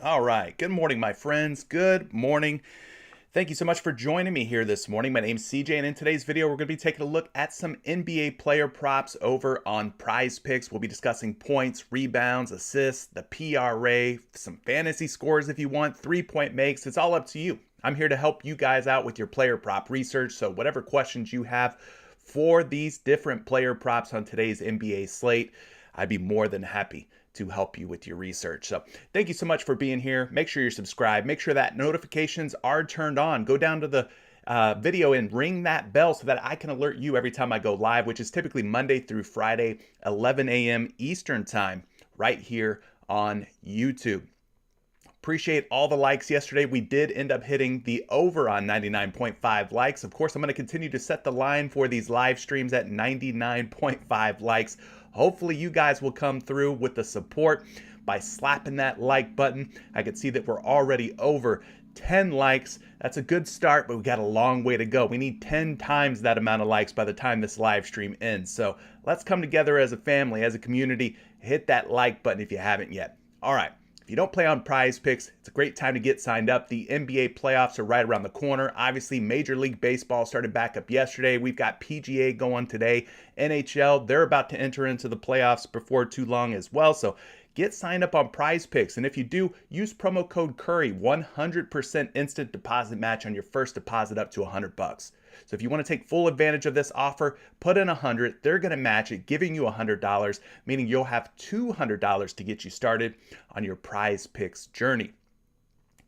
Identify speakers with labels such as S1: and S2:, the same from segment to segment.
S1: All right. Good morning, my friends. Good morning. Thank you so much for joining me here this morning. My name's CJ, and in today's video, we're going to be taking a look at some NBA player props over on PrizePicks. We'll be discussing points, rebounds, assists, the PRA, some fantasy scores if you want, three-point makes. It's all up to you. I'm here to help you guys out with your player prop research, so whatever questions you have for these different player props on today's NBA slate, I'd be more than happy to help you with your research. So thank you so much for being here. Make sure you're subscribed. Make sure that notifications are turned on. Go down to the video and ring that bell so that I can alert you every time I go live, which is typically Monday through Friday, 11 a.m. Eastern time, right here on YouTube. Appreciate all the likes yesterday. We did end up hitting the over on 99.5 likes. Of course, I'm going to continue to set the line for these live streams at 99.5 likes. Hopefully you guys will come through with the support by slapping that like button. I can see that we're already over 10 likes. That's a good start, but we got a long way to go. We need 10 times that amount of likes by the time this live stream ends. So let's come together as a family, as a community. Hit that like button if you haven't yet. All right. If you don't play on PrizePicks, it's a great time to get signed up. The NBA playoffs are right around the corner. Obviously, Major League Baseball started back up yesterday. We've got PGA going today. NHL, they're about to enter into the playoffs before too long as well. So get signed up on PrizePicks. And if you do, use promo code Curry, 100% instant deposit match on your first deposit up to $100. So if you want to take full advantage of this offer, put in $100. They're going to match it, giving you $100, meaning you'll have $200 to get you started on your PrizePicks journey.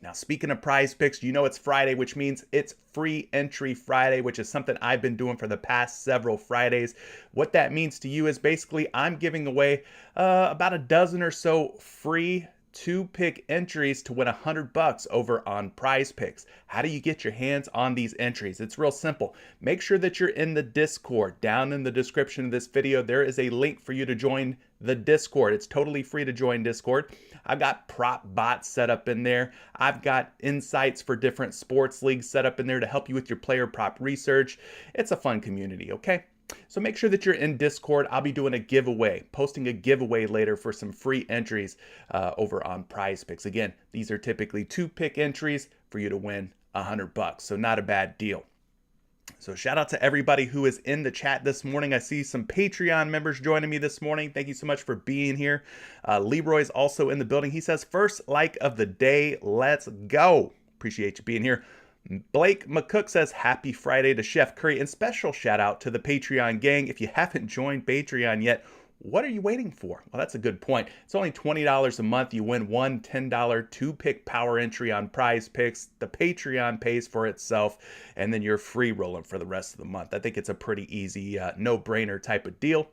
S1: Now, speaking of PrizePicks, you know it's Friday, which means it's free entry Friday, which is something I've been doing for the past several Fridays. What that means to you is basically I'm giving away about a dozen or so free two-pick entries to win $100 over on PrizePicks. How do you get your hands on these entries? It's real simple. Make sure that you're in the Discord. Down in the description of this video, there is a link for you to join the Discord. It's totally free to join Discord. I've got prop bots set up in there. I've got insights for different sports leagues set up in there to help you with your player prop research. It's a fun community, okay? So make sure that you're in Discord. I'll be doing a giveaway, posting a giveaway later for some free entries over on PrizePicks. Again, these are typically two-pick entries for you to win $100. So not a bad deal. So shout out to everybody who is in the chat this morning. I see some Patreon members joining me this morning. Thank you so much for being here. Leroy's also in the building. He says, first like of the day, let's go. Appreciate you being here. Blake McCook says, happy Friday to Chef Curry, and special shout out to the Patreon gang. If you haven't joined Patreon yet, what are you waiting for? Well, that's a good point. It's only $20 a month. You win one $10 two-pick power entry on PrizePicks. The Patreon pays for itself, and then you're free rolling for the rest of the month. I think it's a pretty easy, no-brainer type of deal.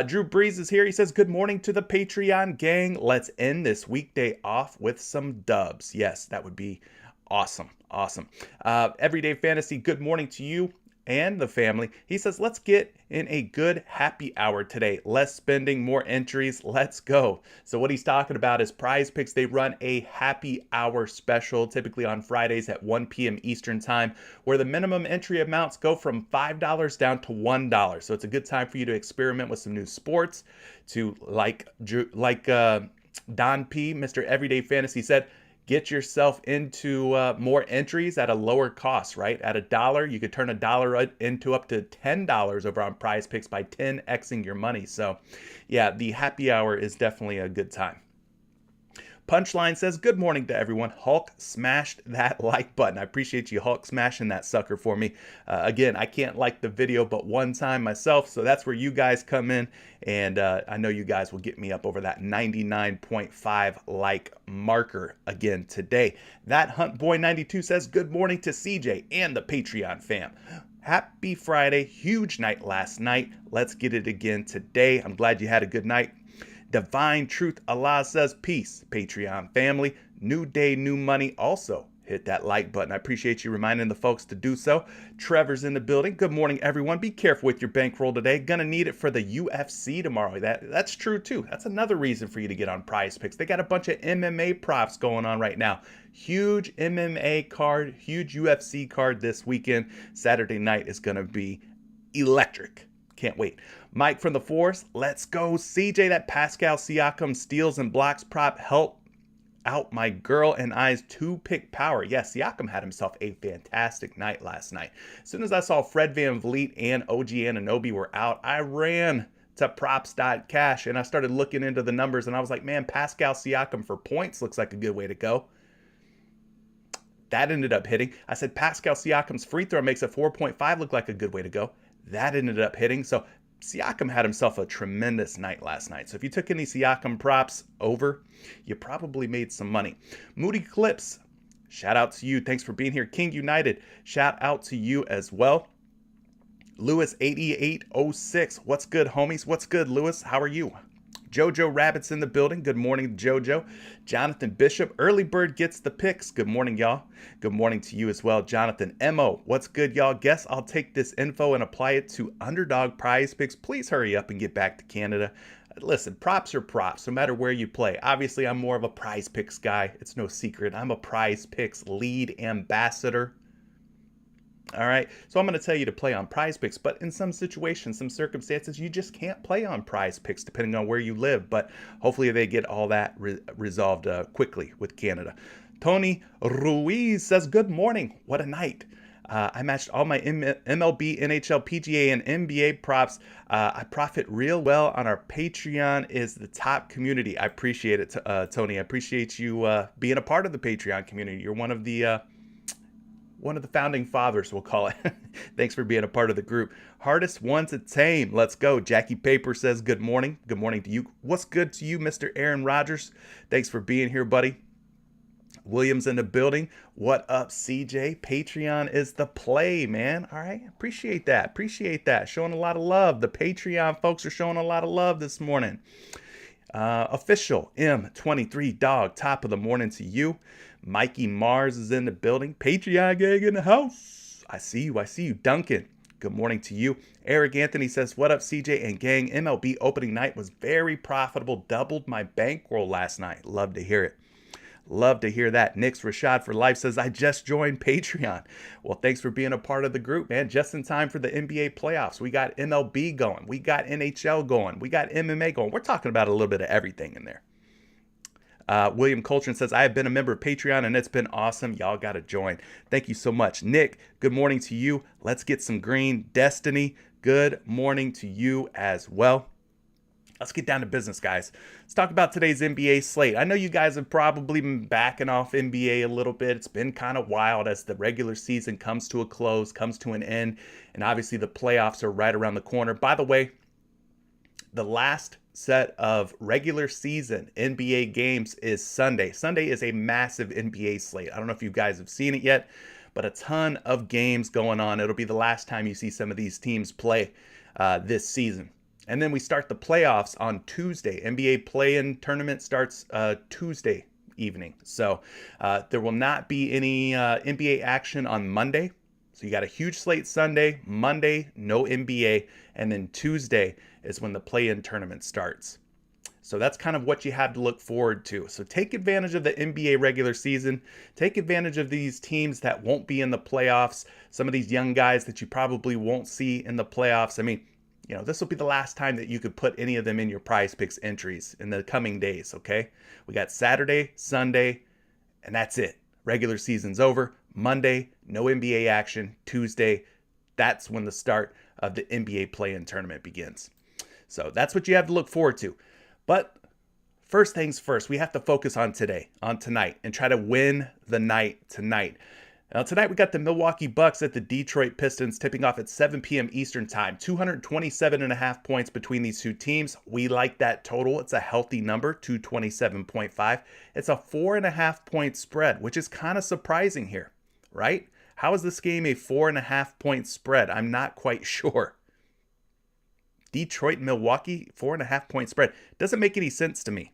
S1: Drew Breeze is here. He says, good morning to the Patreon gang. Let's end this weekday off with some dubs. Yes, that would be awesome. Awesome. Everyday Fantasy, good morning to you and the family. He says, let's get in a good happy hour today. Less spending, more entries. Let's go. So what he's talking about is PrizePicks. They run a happy hour special, typically on Fridays at 1 p.m. Eastern time, where the minimum entry amounts go from $5 down to $1. So it's a good time for you to experiment with some new sports. To like Don P, Mr. Everyday Fantasy said, get yourself into more entries at a lower cost, right? At $1, you could turn $1 into up to $10 over on PrizePicks by 10xing your money. So yeah, the happy hour is definitely a good time. Punchline says, good morning to everyone. Hulk smashed that like button. I appreciate you, Hulk, smashing that sucker for me. Again, I can't like the video but one time myself, so that's where you guys come in. And I know you guys will get me up over that 99.5 like marker again today. That Hunt Boy 92 says, good morning to CJ and the Patreon fam. Happy Friday. Huge night last night. Let's get it again today. I'm glad you had a good night. Divine Truth Allah says, peace, Patreon family. New day, new money. Also, hit that like button. I appreciate you reminding the folks to do so. Trevor's in the building. Good morning, everyone. Be careful with your bankroll today. Gonna need it for the UFC tomorrow. That's true, too. That's another reason for you to get on PrizePicks. They got a bunch of MMA props going on right now. Huge MMA card, huge UFC card this weekend. Saturday night is gonna be electric. Can't wait. Mike from the Force, let's go. CJ, that Pascal Siakam steals and blocks prop help out my girl and I's two-pick power. Yes, Siakam had himself a fantastic night last night. As soon as I saw Fred VanVleet and OG Anunoby were out, I ran to props.cash and I started looking into the numbers and I was like, man, Pascal Siakam for points looks like a good way to go. That ended up hitting. I said Pascal Siakam's free throw makes a 4.5 look like a good way to go. That ended up hitting. So Siakam had himself a tremendous night last night. So if you took any Siakam props over, you probably made some money. Moody Clips, shout out to you. Thanks for being here. King United, shout out to you as well. Lewis 8806, what's good, homies? What's good, Lewis? How are you? Jojo Rabbit's in the building. Good morning, Jojo. Jonathan Bishop, early bird gets the picks. Good morning, y'all. Good morning to you as well. Jonathan Mo, what's good, y'all? Guess I'll take this info and apply it to underdog prize picks. Please hurry up and get back to Canada. Listen, props are props, no matter where you play. Obviously, I'm more of a prize picks guy. It's no secret. I'm a prize picks lead ambassador. All right, so I'm going to tell you to play on prize picks, but in some situations, some circumstances, you just can't play on prize picks depending on where you live. But hopefully they get all that resolved quickly with Canada. Tony Ruiz says, good morning. What a night. I matched all my MLB, NHL, PGA, and NBA props. I profit real well on our Patreon is the top community. I appreciate it, Tony. I appreciate you being a part of the Patreon community. You're one of the founding fathers, we'll call it. Thanks for being a part of the group. Hardest one to tame. Let's go. Jackie Paper says good morning. Good morning to you. What's good to you, Mr. Aaron Rodgers? Thanks for being here, buddy. Williams in the building. What up, CJ? Patreon is the play, man. All right. Appreciate that. Appreciate that. Showing a lot of love. The Patreon folks are showing a lot of love this morning. Official M23 Dog, top of the morning to you. Mikey Mars is in the building. Patreon gang in the house. I see you. I see you. Duncan, good morning to you. Eric Anthony says, what up, CJ and gang? MLB opening night was very profitable. Doubled my bankroll last night. Love to hear it. Love to hear that. Nick's Rashad for Life says, I just joined Patreon. Well, thanks for being a part of the group, man. Just in time for the NBA playoffs. We got MLB going. We got NHL going. We got MMA going. We're talking about a little bit of everything in there. William Coltrane says, I have been a member of Patreon and it's been awesome. Y'all got to join. Thank you so much. Nick, good morning to you. Let's get some green. Destiny, good morning to you as well. Let's get down to business, guys. Let's talk about today's NBA slate. I know you guys have probably been backing off NBA a little bit. It's been kind of wild as the regular season comes to a close, comes to an end, and obviously the playoffs are right around the corner. By the way, the last set of regular season NBA games is Sunday. Sunday is a massive NBA slate. I don't know if you guys have seen it yet, but a ton of games going on. It'll be the last time you see some of these teams play this season. And then we start the playoffs on Tuesday. NBA play-in tournament starts Tuesday evening. So there will not be any NBA action on Monday. So you got a huge slate Sunday, Monday, no NBA, and then Tuesday is when the play-in tournament starts. So that's kind of what you have to look forward to. So take advantage of the NBA regular season. Take advantage of these teams that won't be in the playoffs. Some of these young guys that you probably won't see in the playoffs. I mean, you know, this will be the last time that you could put any of them in your prize picks entries in the coming days, okay? We got Saturday, Sunday, and that's it. Regular season's over. Monday, no NBA action. Tuesday, that's when the start of the NBA play-in tournament begins. So that's what you have to look forward to. But first things first, we have to focus on today, on tonight, and try to win the night tonight. Now, tonight we got the Milwaukee Bucks at the Detroit Pistons tipping off at 7 p.m. Eastern time. 227.5 points between these two teams. We like that total. It's a healthy number, 227.5. It's a 4.5 point spread, which is kind of surprising here, right? How is this game a 4.5 point spread? I'm not quite sure. Detroit, Milwaukee, 4.5 point spread. Doesn't make any sense to me.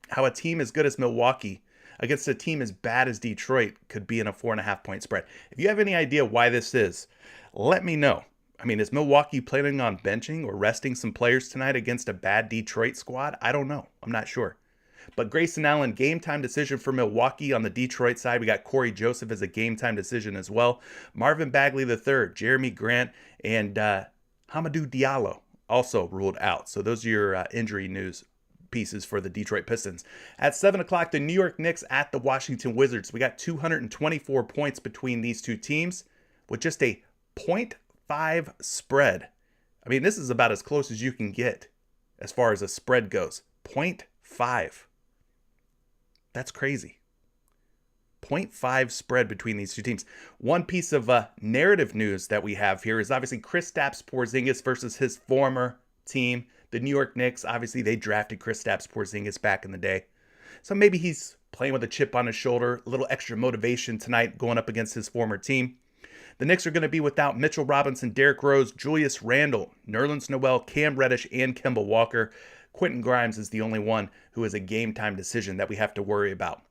S1: How a team as good as Milwaukee against a team as bad as Detroit could be in a 4.5 point spread. If you have any idea why this is, let me know. I mean, is Milwaukee planning on benching or resting some players tonight against a bad Detroit squad? I don't know. I'm not sure. But Grayson Allen, game time decision for Milwaukee. On the Detroit side, we got Corey Joseph as a game time decision as well. Marvin Bagley III, Jeremy Grant, and Hamidou Diallo also ruled out. So those are your injury news pieces for the Detroit Pistons. At 7 o'clock, the New York Knicks at the Washington Wizards. We got 224 points between these two teams with just a 0.5 spread. I mean, this is about as close as you can get as far as a spread goes. 0.5. That's crazy. 0.5 spread between these two teams. One piece of narrative news that we have here is obviously Kristaps Porzingis versus his former team, the New York Knicks. Obviously, they drafted Kristaps Porzingis back in the day. So maybe he's playing with a chip on his shoulder, a little extra motivation tonight going up against his former team. The Knicks are going to be without Mitchell Robinson, Derrick Rose, Julius Randle, Nerlens Noel, Cam Reddish, and Kemba Walker. Quentin Grimes is the only one who is a game-time decision that we have to worry about.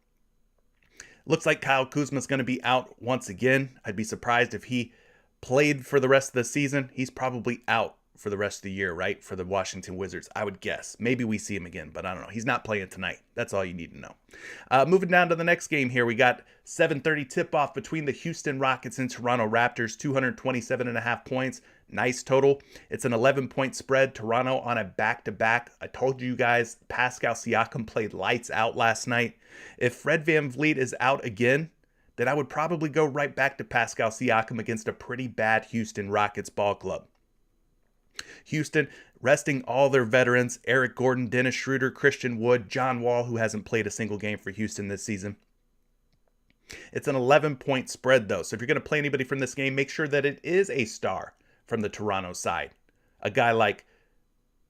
S1: Looks like Kyle Kuzma is going to be out once again. I'd be surprised if he played for the rest of the season. He's probably out for the rest of the year, right? For the Washington Wizards, I would guess. Maybe we see him again, but I don't know. He's not playing tonight. That's all you need to know. Moving down to the next game here, we got 7:30 tip-off between the Houston Rockets and Toronto Raptors, 227.5 points. Nice total. It's an 11-point spread. Toronto on a back-to-back. I told you guys Pascal Siakam played lights out last night. If Fred VanVleet is out again, then I would probably go right back to Pascal Siakam against a pretty bad Houston Rockets ball club. Houston resting all their veterans, Eric Gordon, Dennis Schroeder, Christian Wood, John Wall, who hasn't played a single game for Houston this season. It's an 11-point spread, though. So if you're going to play anybody from this game, make sure that it is a star from the Toronto side. A guy like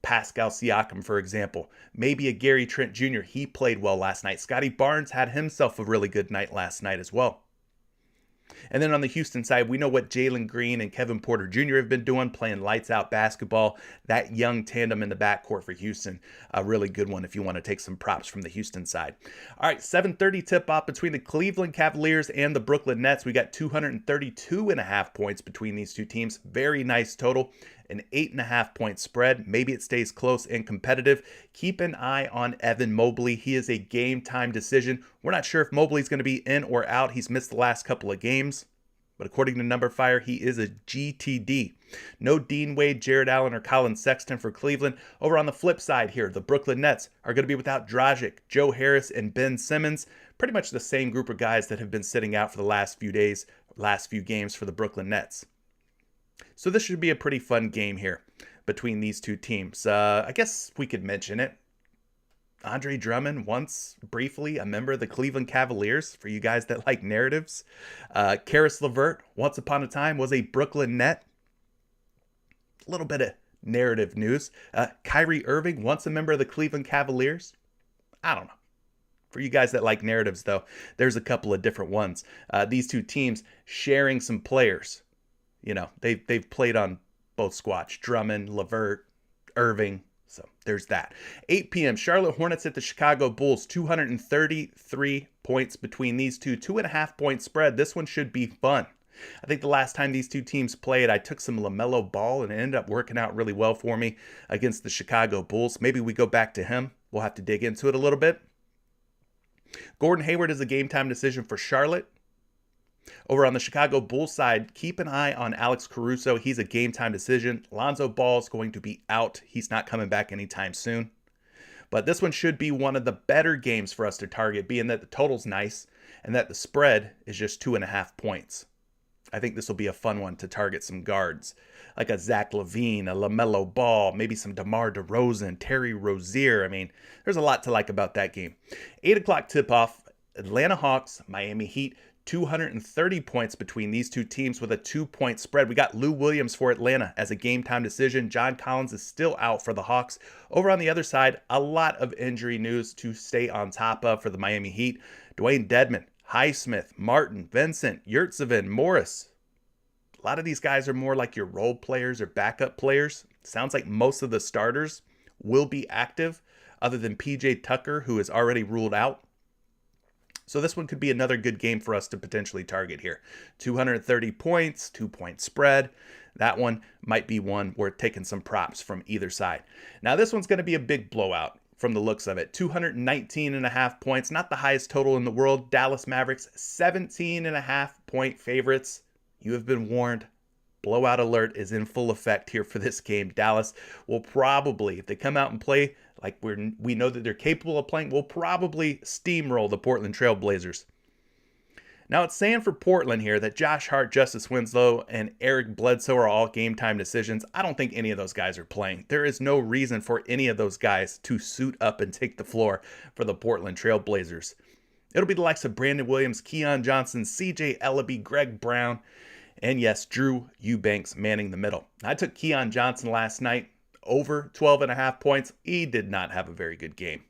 S1: Pascal Siakam, for example. Maybe a Gary Trent Jr. He played well last night. Scotty Barnes had himself a really good night last night as well. And then on the Houston side, we know what Jalen Green and Kevin Porter Jr. have been doing, playing lights out basketball. That young tandem in the backcourt for Houston, a really good one if you want to take some props from the Houston side. All right, 7:30 tip-off between the Cleveland Cavaliers and the Brooklyn Nets. We got 232.5 points between these two teams. Very nice total. An 8.5-point spread. Maybe it stays close and competitive. Keep an eye on Evan Mobley. He is a game-time decision. We're not sure if Mobley's going to be in or out. He's missed the last couple of games. But according to Number Fire, he is a GTD. No Dean Wade, Jared Allen, or Colin Sexton for Cleveland. Over on the flip side here, the Brooklyn Nets are going to be without Dragic, Joe Harris, and Ben Simmons. Pretty much the same group of guys that have been sitting out for the last few days, last few games for the Brooklyn Nets. So this should be a pretty fun game here between these two teams. I guess we could mention it. Andre Drummond, once briefly a member of the Cleveland Cavaliers, for you guys that like narratives. Karis LeVert, once upon a time, was a Brooklyn Net. A little bit of narrative news. Kyrie Irving, once a member of the Cleveland Cavaliers. I don't know. For you guys that like narratives, though, there's a couple of different ones. These two teams sharing some players. You know, they've played on both squads. Drummond, LeVert, Irving. So there's that. 8 p.m. Charlotte Hornets at the Chicago Bulls. 233 points between these two. 2.5-point spread. This one should be fun. I think the last time these two teams played, I took some LaMelo Ball and it ended up working out really well for me against the Chicago Bulls. Maybe we go back to him. We'll have to dig into it a little bit. Gordon Hayward is a game-time decision for Charlotte. Over on the Chicago Bulls side, keep an eye on Alex Caruso. He's a game-time decision. Lonzo Ball is going to be out. He's not coming back anytime soon. But this one should be one of the better games for us to target, being that the total's nice and that the spread is just 2.5 points. I think this will be a fun one to target some guards, like a Zach LaVine, a LaMelo Ball, maybe some DeMar DeRozan, Terry Rozier. I mean, there's a lot to like about that game. 8 o'clock tip-off, Atlanta Hawks, Miami Heat. 230 points between these two teams with a 2-point spread. We got Lou Williams for Atlanta as a game-time decision. John Collins is still out for the Hawks. Over on the other side, a lot of injury news to stay on top of for the Miami Heat. Dwayne Dedmon, Highsmith, Martin, Vincent, Yurtseven, Morris. A lot of these guys are more like your role players or backup players. Sounds like most of the starters will be active, other than PJ Tucker, who is already ruled out. So this one could be another good game for us to potentially target here. 230 points, 2-point spread. That one might be one worth taking some props from either side. Now this one's going to be a big blowout from the looks of it. 219.5 points, not the highest total in the world. Dallas Mavericks, 17.5-point favorites. You have been warned. Blowout alert is in full effect here for this game. Dallas will probably, if they come out and play like we know that they're capable of playing, will probably steamroll the Portland Trail Blazers. Now it's saying for Portland here that Josh Hart, Justice Winslow, and Eric Bledsoe are all game time decisions. I don't think any of those guys are playing. There is no reason for any of those guys to suit up and take the floor for the Portland Trail Blazers. It'll be the likes of Brandon Williams, Keon Johnson, CJ Ellaby, Greg Brown, and yes, Drew Eubanks manning the middle. I took Keon Johnson last night over 12.5 points. He did not have a very good game.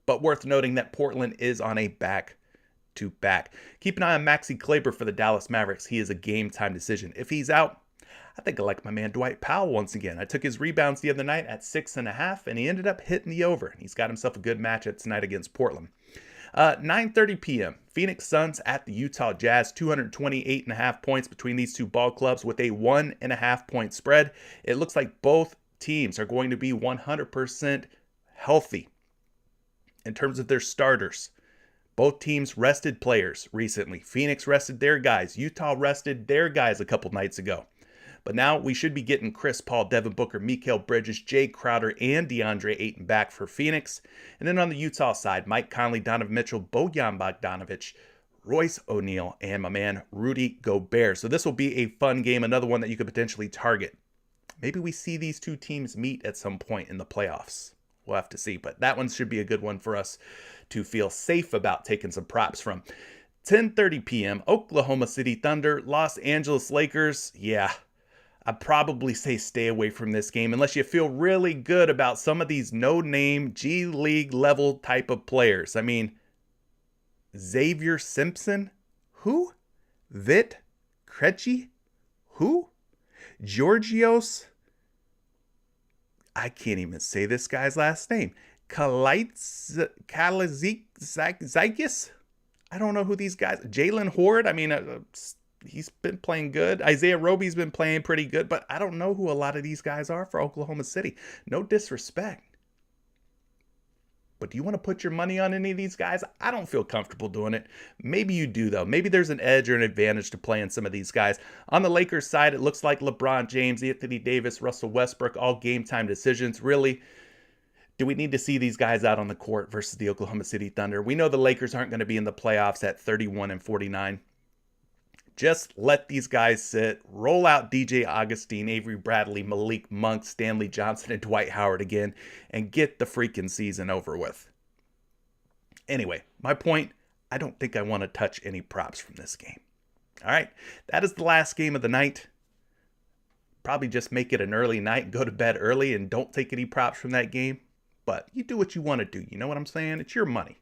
S1: But worth noting that Portland is on a back-to-back. Keep an eye on Maxi Kleber for the Dallas Mavericks. He is a game-time decision. If he's out, I think I like my man Dwight Powell once again. I took his rebounds the other night at 6.5, and he ended up hitting the over. He's got himself a good matchup tonight against Portland. 9:30 p.m. Phoenix Suns at the Utah Jazz. 228.5 points between these two ball clubs with a 1.5 point spread. It looks like both teams are going to be 100% healthy in terms of their starters. Both teams rested players recently. Phoenix rested their guys. Utah rested their guys a couple nights ago. But now we should be getting Chris Paul, Devin Booker, Mikal Bridges, Jay Crowder, and DeAndre Ayton back for Phoenix. And then on the Utah side, Mike Conley, Donovan Mitchell, Bojan Bogdanovic, Royce O'Neal, and my man Rudy Gobert. So this will be a fun game, another one that you could potentially target. Maybe we see these two teams meet at some point in the playoffs. We'll have to see, but that one should be a good one for us to feel safe about taking some props from. 10:30 p.m., Oklahoma City Thunder, Los Angeles Lakers. Yeah, I'd probably say stay away from this game unless you feel really good about some of these no-name G League level type of players. I mean, Xavier Simpson? Who? Vit Krejci? Who? Georgios? I can't even say this guy's last name. Kalazikis? I don't know who these guys... Jalen Horde? I mean... he's been playing good. Isaiah Roby's been playing pretty good, but I don't know who a lot of these guys are for Oklahoma City. No disrespect. But do you want to put your money on any of these guys? I don't feel comfortable doing it. Maybe you do, though. Maybe there's an edge or an advantage to playing some of these guys. On the Lakers side, it looks like LeBron James, Anthony Davis, Russell Westbrook, all game-time decisions. Really, do we need to see these guys out on the court versus the Oklahoma City Thunder? We know the Lakers aren't going to be in the playoffs at 31-49. Just let these guys sit, roll out DJ Augustine, Avery Bradley, Malik Monk, Stanley Johnson, and Dwight Howard again, and get the freaking season over with. Anyway, my point, I don't think I want to touch any props from this game. All right, that is the last game of the night. Probably just make it an early night and go to bed early and don't take any props from that game. But you do what you want to do. You know what I'm saying? It's your money.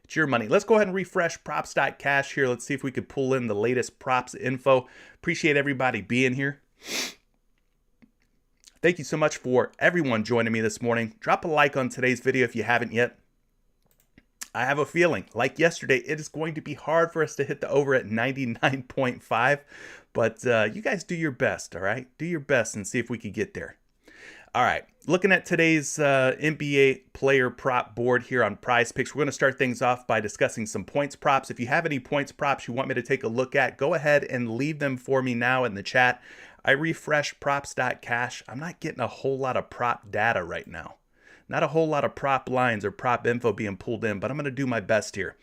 S1: It's your money. Let's go ahead and refresh props.cash here. Let's see if we could pull in the latest props info. Appreciate everybody being here. Thank you so much for everyone joining me this morning. Drop a like on today's video if you haven't yet. I have a feeling, like yesterday, it is going to be hard for us to hit the over at 99.5. But you guys do your best, all right? Do your best and see if we can get there. All right, looking at today's NBA player prop board here on PrizePicks, we're going to start things off by discussing some points props. If you have any points props you want me to take a look at, go ahead and leave them for me now in the chat. I refreshed props.cash. I'm not getting a whole lot of prop data right now. Not a whole lot of prop lines or prop info being pulled in, but I'm going to do my best here.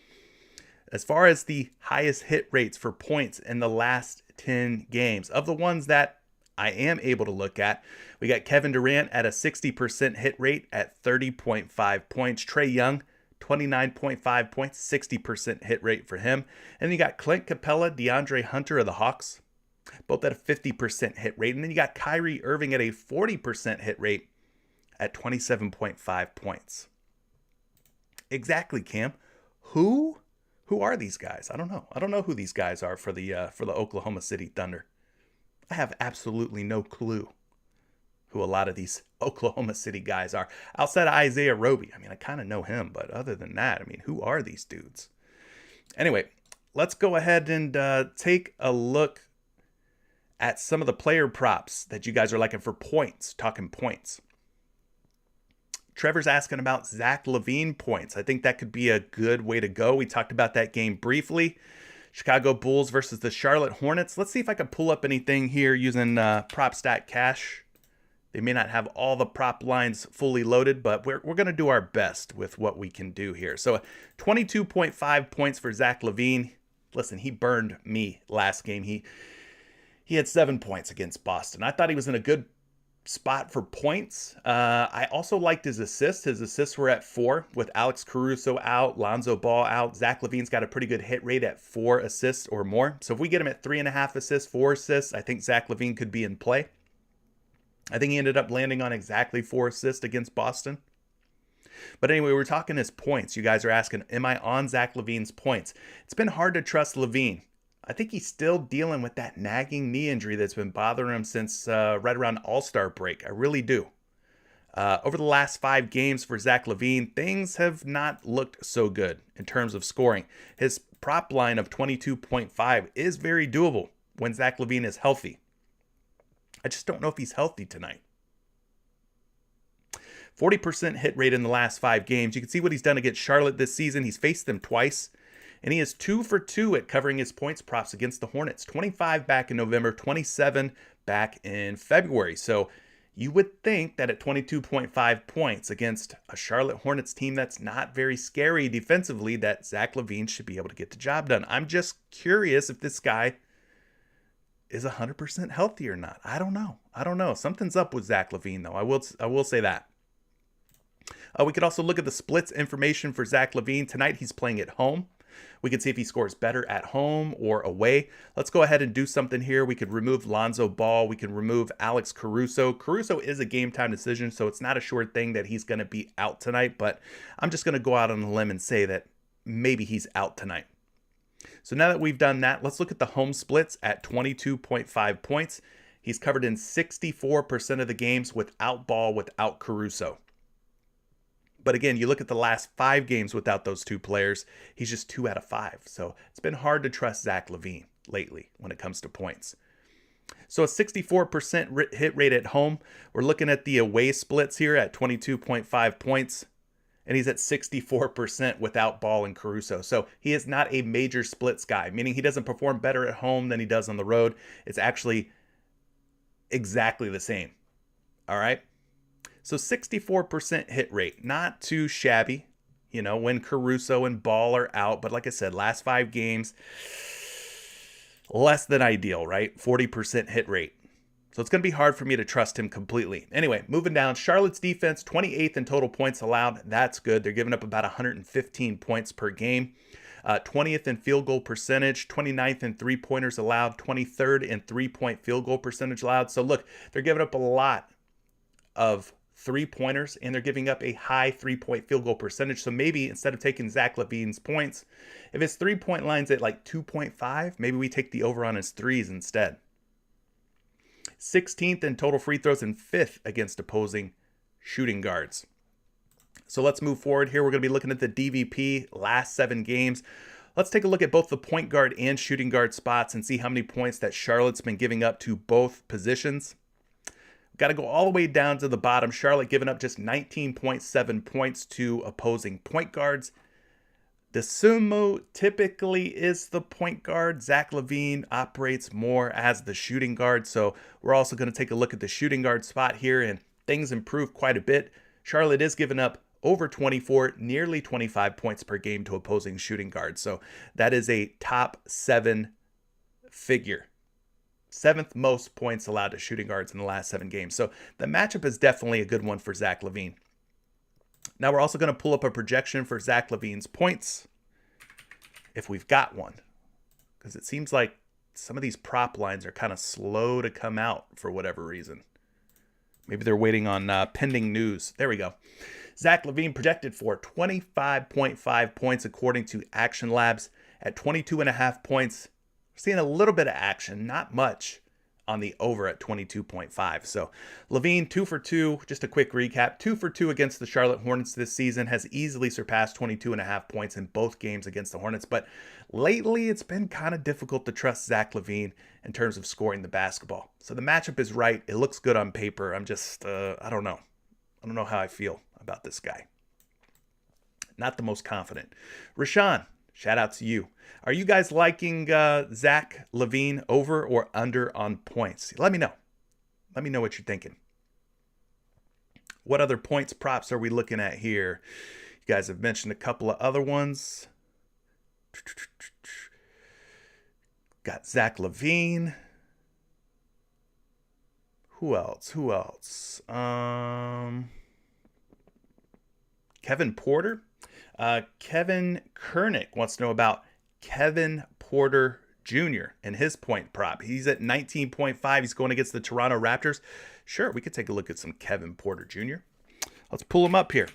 S1: As far as the highest hit rates for points in the last 10 games, of the ones that I am able to look at, we got Kevin Durant at a 60% hit rate at 30.5 points. Trae Young, 29.5 points, 60% hit rate for him. And then you got Clint Capella, DeAndre Hunter of the Hawks, both at a 50% hit rate. And then you got Kyrie Irving at a 40% hit rate at 27.5 points. Exactly, Cam. Who are these guys? I don't know. I don't know who these guys are for the Oklahoma City Thunder. I have absolutely no clue who a lot of these Oklahoma City guys are. Outside of Isaiah Roby, I mean, I kind of know him, but other than that, I mean, who are these dudes? Anyway, let's go ahead and take a look at some of the player props that you guys are liking for points, talking points. Trevor's asking about Zach LaVine points. I think that could be a good way to go. We talked about that game briefly. Chicago Bulls versus the Charlotte Hornets. Let's see if I can pull up anything here using props.cash. They may not have all the prop lines fully loaded, but we're going to do our best with what we can do here. So 22.5 points for Zach LaVine. Listen, he burned me last game. He had 7 points against Boston. I thought he was in a good spot for points. I also liked his assists. His assists were at 4 with Alex Caruso out, Lonzo Ball out. Zach LaVine's got a pretty good hit rate at 4 assists or more. So if we get him at 3.5 assists, 4 assists, I think Zach LaVine could be in play. I think he ended up landing on exactly 4 assists against Boston. But anyway, we're talking his points. You guys are asking, am I on Zach LaVine's points? It's been hard to trust LaVine. I think he's still dealing with that nagging knee injury that's been bothering him since right around All-Star break. I really do. Over the last 5 games for Zach LaVine, things have not looked so good in terms of scoring. His prop line of 22.5 is very doable when Zach LaVine is healthy. I just don't know if he's healthy tonight. 40% hit rate in the last 5 games. You can see what he's done against Charlotte this season. He's faced them twice, and he is 2 for 2 at covering his points props against the Hornets. 25 back in November, 27 back in February. So you would think that at 22.5 points against a Charlotte Hornets team that's not very scary defensively, that Zach LaVine should be able to get the job done. I'm just curious if this guy is 100% healthy or not. I don't know. Something's up with Zach LaVine, though. I will say that. We could also look at the splits information for Zach LaVine. Tonight he's playing at home. We can see if he scores better at home or away. Let's go ahead and do something here. We could remove Lonzo Ball. We can remove Alex Caruso. Caruso is a game time decision, so it's not a sure thing that he's going to be out tonight, but I'm just going to go out on a limb and say that maybe he's out tonight. So now that we've done that, let's look at the home splits at 22.5 points. He's covered in 64% of the games without Ball, without Caruso. But again, you look at the last 5 games without those 2 players, he's just 2 out of 5. So it's been hard to trust Zach LaVine lately when it comes to points. So a 64% hit rate at home. We're looking at the away splits here at 22.5 points. And he's at 64% without Ball and Caruso. So he is not a major splits guy, meaning he doesn't perform better at home than he does on the road. It's actually exactly the same. All right. So 64% hit rate, not too shabby, when Caruso and Ball are out. But like I said, last 5 games, less than ideal, right? 40% hit rate. So it's going to be hard for me to trust him completely. Anyway, moving down, Charlotte's defense, 28th in total points allowed. That's good. They're giving up about 115 points per game. 20th in field goal percentage, 29th in three-pointers allowed, 23rd in three-point field goal percentage allowed. So look, they're giving up a lot of three-pointers, and they're giving up a high three-point field goal percentage. So maybe instead of taking Zach LaVine's points, if his three-point line's at like 2.5, maybe we take the over on his threes instead. 16th in total free throws and 5th against opposing shooting guards. So let's move forward here. We're going to be looking at the DVP last 7 games. Let's take a look at both the point guard and shooting guard spots and see how many points that Charlotte's been giving up to both positions. Got to go all the way down to the bottom. Charlotte giving up just 19.7 points to opposing point guards. The sumo typically is the point guard. Zach LaVine operates more as the shooting guard. So we're also going to take a look at the shooting guard spot here, and things improve quite a bit. Charlotte is giving up over 24, nearly 25 points per game to opposing shooting guards. So that is a top 7 figure. 7th most points allowed to shooting guards in the last 7 games. So the matchup is definitely a good one for Zach LaVine. Now we're also going to pull up a projection for Zach LaVine's points, if we've got one, because it seems like some of these prop lines are kind of slow to come out for whatever reason. Maybe they're waiting on pending news. There we go. Zach LaVine projected for 25.5 points according to Action Labs. At 22.5 points, we're seeing a little bit of action, not much, on the over at 22.5. So LaVine, 2 for 2. Just a quick recap. 2 for 2 against the Charlotte Hornets this season. Has easily surpassed 22.5 points in both games against the Hornets. But lately, it's been kind of difficult to trust Zach LaVine in terms of scoring the basketball. So the matchup is right. It looks good on paper. I'm just, I don't know. I don't know how I feel about this guy. Not the most confident. Rashawn, shout out to you. Are you guys liking Zach LaVine over or under on points? Let me know. Let me know what you're thinking. What other points props are we looking at here? You guys have mentioned a couple of other ones. Got Zach LaVine. Who else? Kevin Porter. Kevin Kernick wants to know about Kevin Porter Jr. and his point prop. He's at 19.5. He's going against the Toronto Raptors. Sure, we could take a look at some Kevin Porter Jr. Let's pull him up here.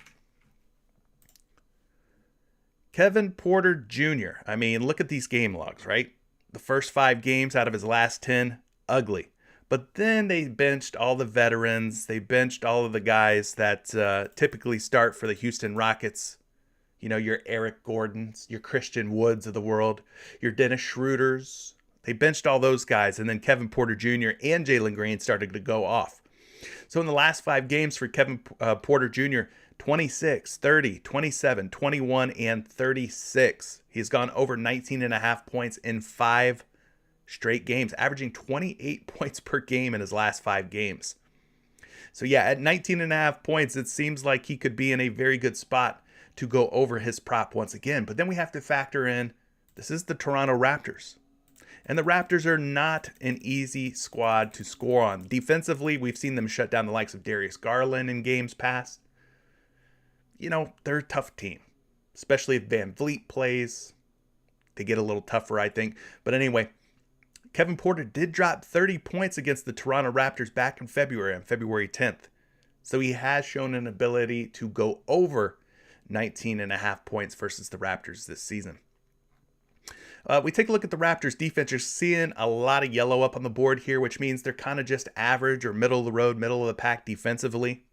S1: Kevin Porter Jr. I mean, look at these game logs, right? The first 5 games out of his last 10, ugly. But then they benched all the veterans. They benched all of the guys that typically start for the Houston Rockets. You know, your Eric Gordons, your Christian Woods of the world, your Dennis Schroeders. They benched all those guys, and then Kevin Porter Jr. and Jalen Green started to go off. So in the last 5 games for Kevin Porter Jr., 26, 30, 27, 21, and 36. He's gone over 19.5 points in 5 straight games, averaging 28 points per game in his last 5 games. So yeah, at 19.5 points, it seems like he could be in a very good spot to go over his prop once again. But then we have to factor in, this is the Toronto Raptors. And the Raptors are not an easy squad to score on. Defensively, we've seen them shut down the likes of Darius Garland in games past. You know, they're a tough team, especially if Van Vliet plays. They get a little tougher, I think. But anyway, Kevin Porter did drop 30 points against the Toronto Raptors back in February, on February 10th. So he has shown an ability to go over 19.5 points versus the Raptors this season. We take a look at the Raptors defense. You're seeing a lot of yellow up on the board here, which means they're kind of just average or middle of the road, middle of the pack defensively.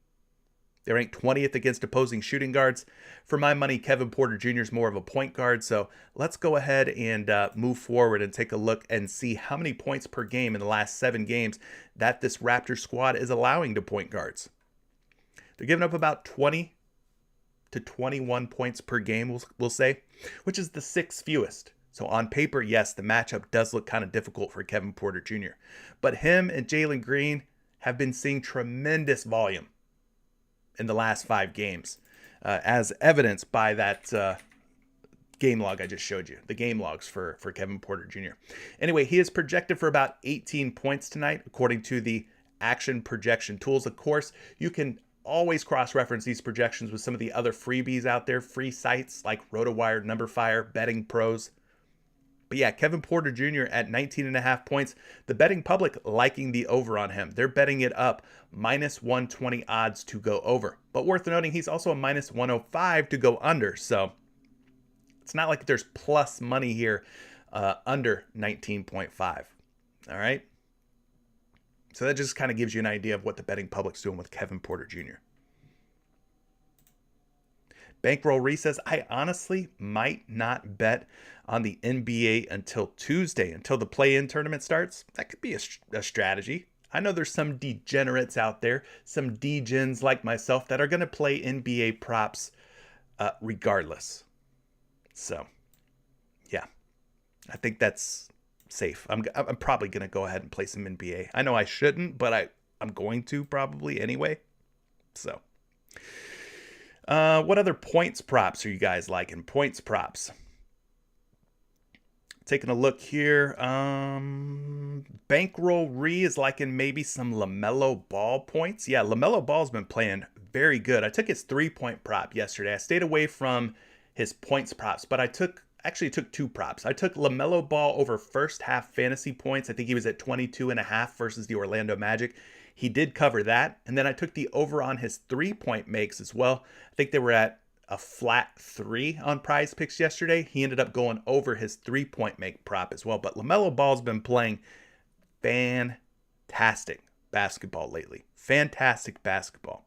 S1: They rank 20th against opposing shooting guards. For my money, Kevin Porter Jr. is more of a point guard. So let's go ahead and move forward and take a look and see how many points per game in the last 7 games that this Raptors squad is allowing to point guards. They're giving up about 20 to 21 points per game, we'll say, which is the 6th fewest. So on paper, yes, the matchup does look kind of difficult for Kevin Porter Jr. But him and Jalen Green have been seeing tremendous volume in the last 5 games, as evidenced by that game log I just showed you, the game logs for Kevin Porter Jr. Anyway, he is projected for about 18 points tonight, according to the action projection tools. Of course, you can always cross-reference these projections with some of the other freebies out there, free sites like RotoWire, NumberFire, Betting Pros. But yeah, Kevin Porter Jr. at 19.5 points. The betting public liking the over on him. They're betting it up, minus 120 odds to go over. But worth noting, he's also a minus 105 to go under. So it's not like there's plus money here under 19.5. All right. So that just kind of gives you an idea of what the betting public's doing with Kevin Porter Jr. Bankroll Ree says, I honestly might not bet on the NBA until Tuesday, until the play-in tournament starts. That could be a strategy. I know there's some degenerates out there, some degens like myself that are going to play NBA props regardless. So, yeah, I think that's safe. I'm probably going to go ahead and play some NBA. I know I shouldn't, but I'm going to probably anyway. So, what other points props are you guys liking? Points props. Taking a look here. Bankroll Ree is liking maybe some LaMelo Ball points. Yeah, LaMelo Ball's been playing very good. I took his 3-point prop yesterday. I stayed away from his points props, but I actually took 2 props. I took LaMelo Ball over first half fantasy points. I think he was at 22.5 versus the Orlando Magic. He did cover that. And then I took the over on his 3-point makes as well. I think they were at a flat 3 on PrizePicks yesterday. He ended up going over his 3-point make prop as well. But LaMelo Ball's been playing fantastic basketball lately. Fantastic basketball.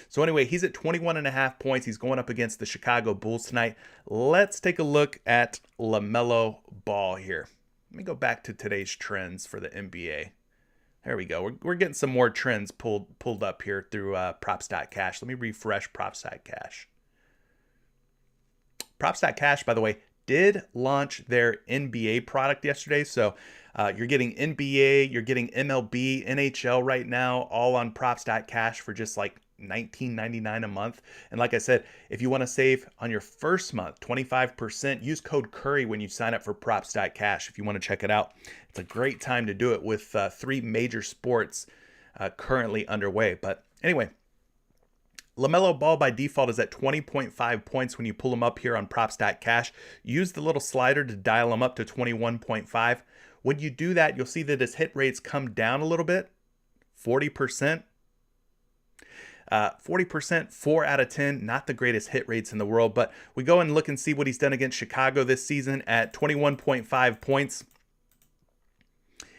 S1: So anyway, he's at 21.5 points. He's going up against the Chicago Bulls tonight. Let's take a look at LaMelo Ball here. Let me go back to today's trends for the NBA. There we go. We're getting some more trends pulled up here through Props.Cash. Let me refresh Props.Cash. Props.Cash, by the way, did launch their NBA product yesterday. So you're getting NBA, you're getting MLB, NHL right now, all on Props.Cash for just like $19.99 a month. And like I said, if you want to save on your first month 25%, use code Curry when you sign up for props.cash if you want to check it out. It's a great time to do it with 3 major sports currently underway. But anyway, LaMelo Ball by default is at 20.5 points when you pull him up here on props.cash. Use the little slider to dial him up to 21.5. When you do that, you'll see that his hit rates come down a little bit, 40%. 40%, 4 out of 10, not the greatest hit rates in the world, but we go and look and see what he's done against Chicago this season at 21.5 points.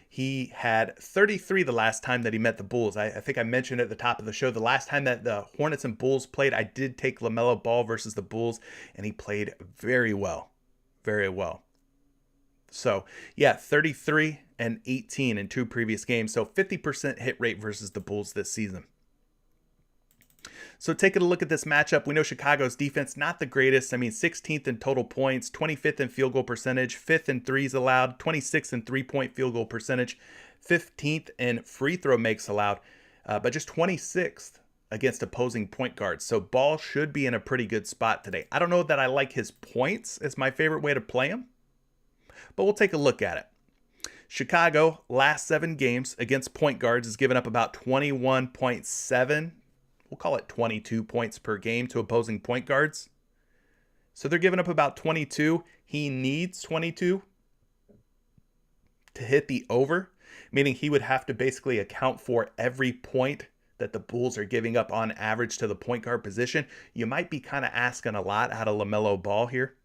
S1: He had 33 the last time that he met the Bulls. I think I mentioned at the top of the show, the last time that the Hornets and Bulls played, I did take LaMelo Ball versus the Bulls, and he played very well. Very well. So, yeah, 33 and 18 in 2 previous games. So, 50% hit rate versus the Bulls this season. So taking a look at this matchup, we know Chicago's defense, not the greatest. I mean, 16th in total points, 25th in field goal percentage, 5th in threes allowed, 26th in three-point field goal percentage, 15th in free throw makes allowed, but just 26th against opposing point guards. So Ball should be in a pretty good spot today. I don't know that I like his points as my favorite way to play him, but we'll take a look at it. Chicago, last 7 games against point guards, has given up about 21.7, we'll call it 22 points per game to opposing point guards. So they're giving up about 22. He needs 22 to hit the over, meaning he would have to basically account for every point that the Bulls are giving up on average to the point guard position. You might be kind of asking a lot out of LaMelo Ball here.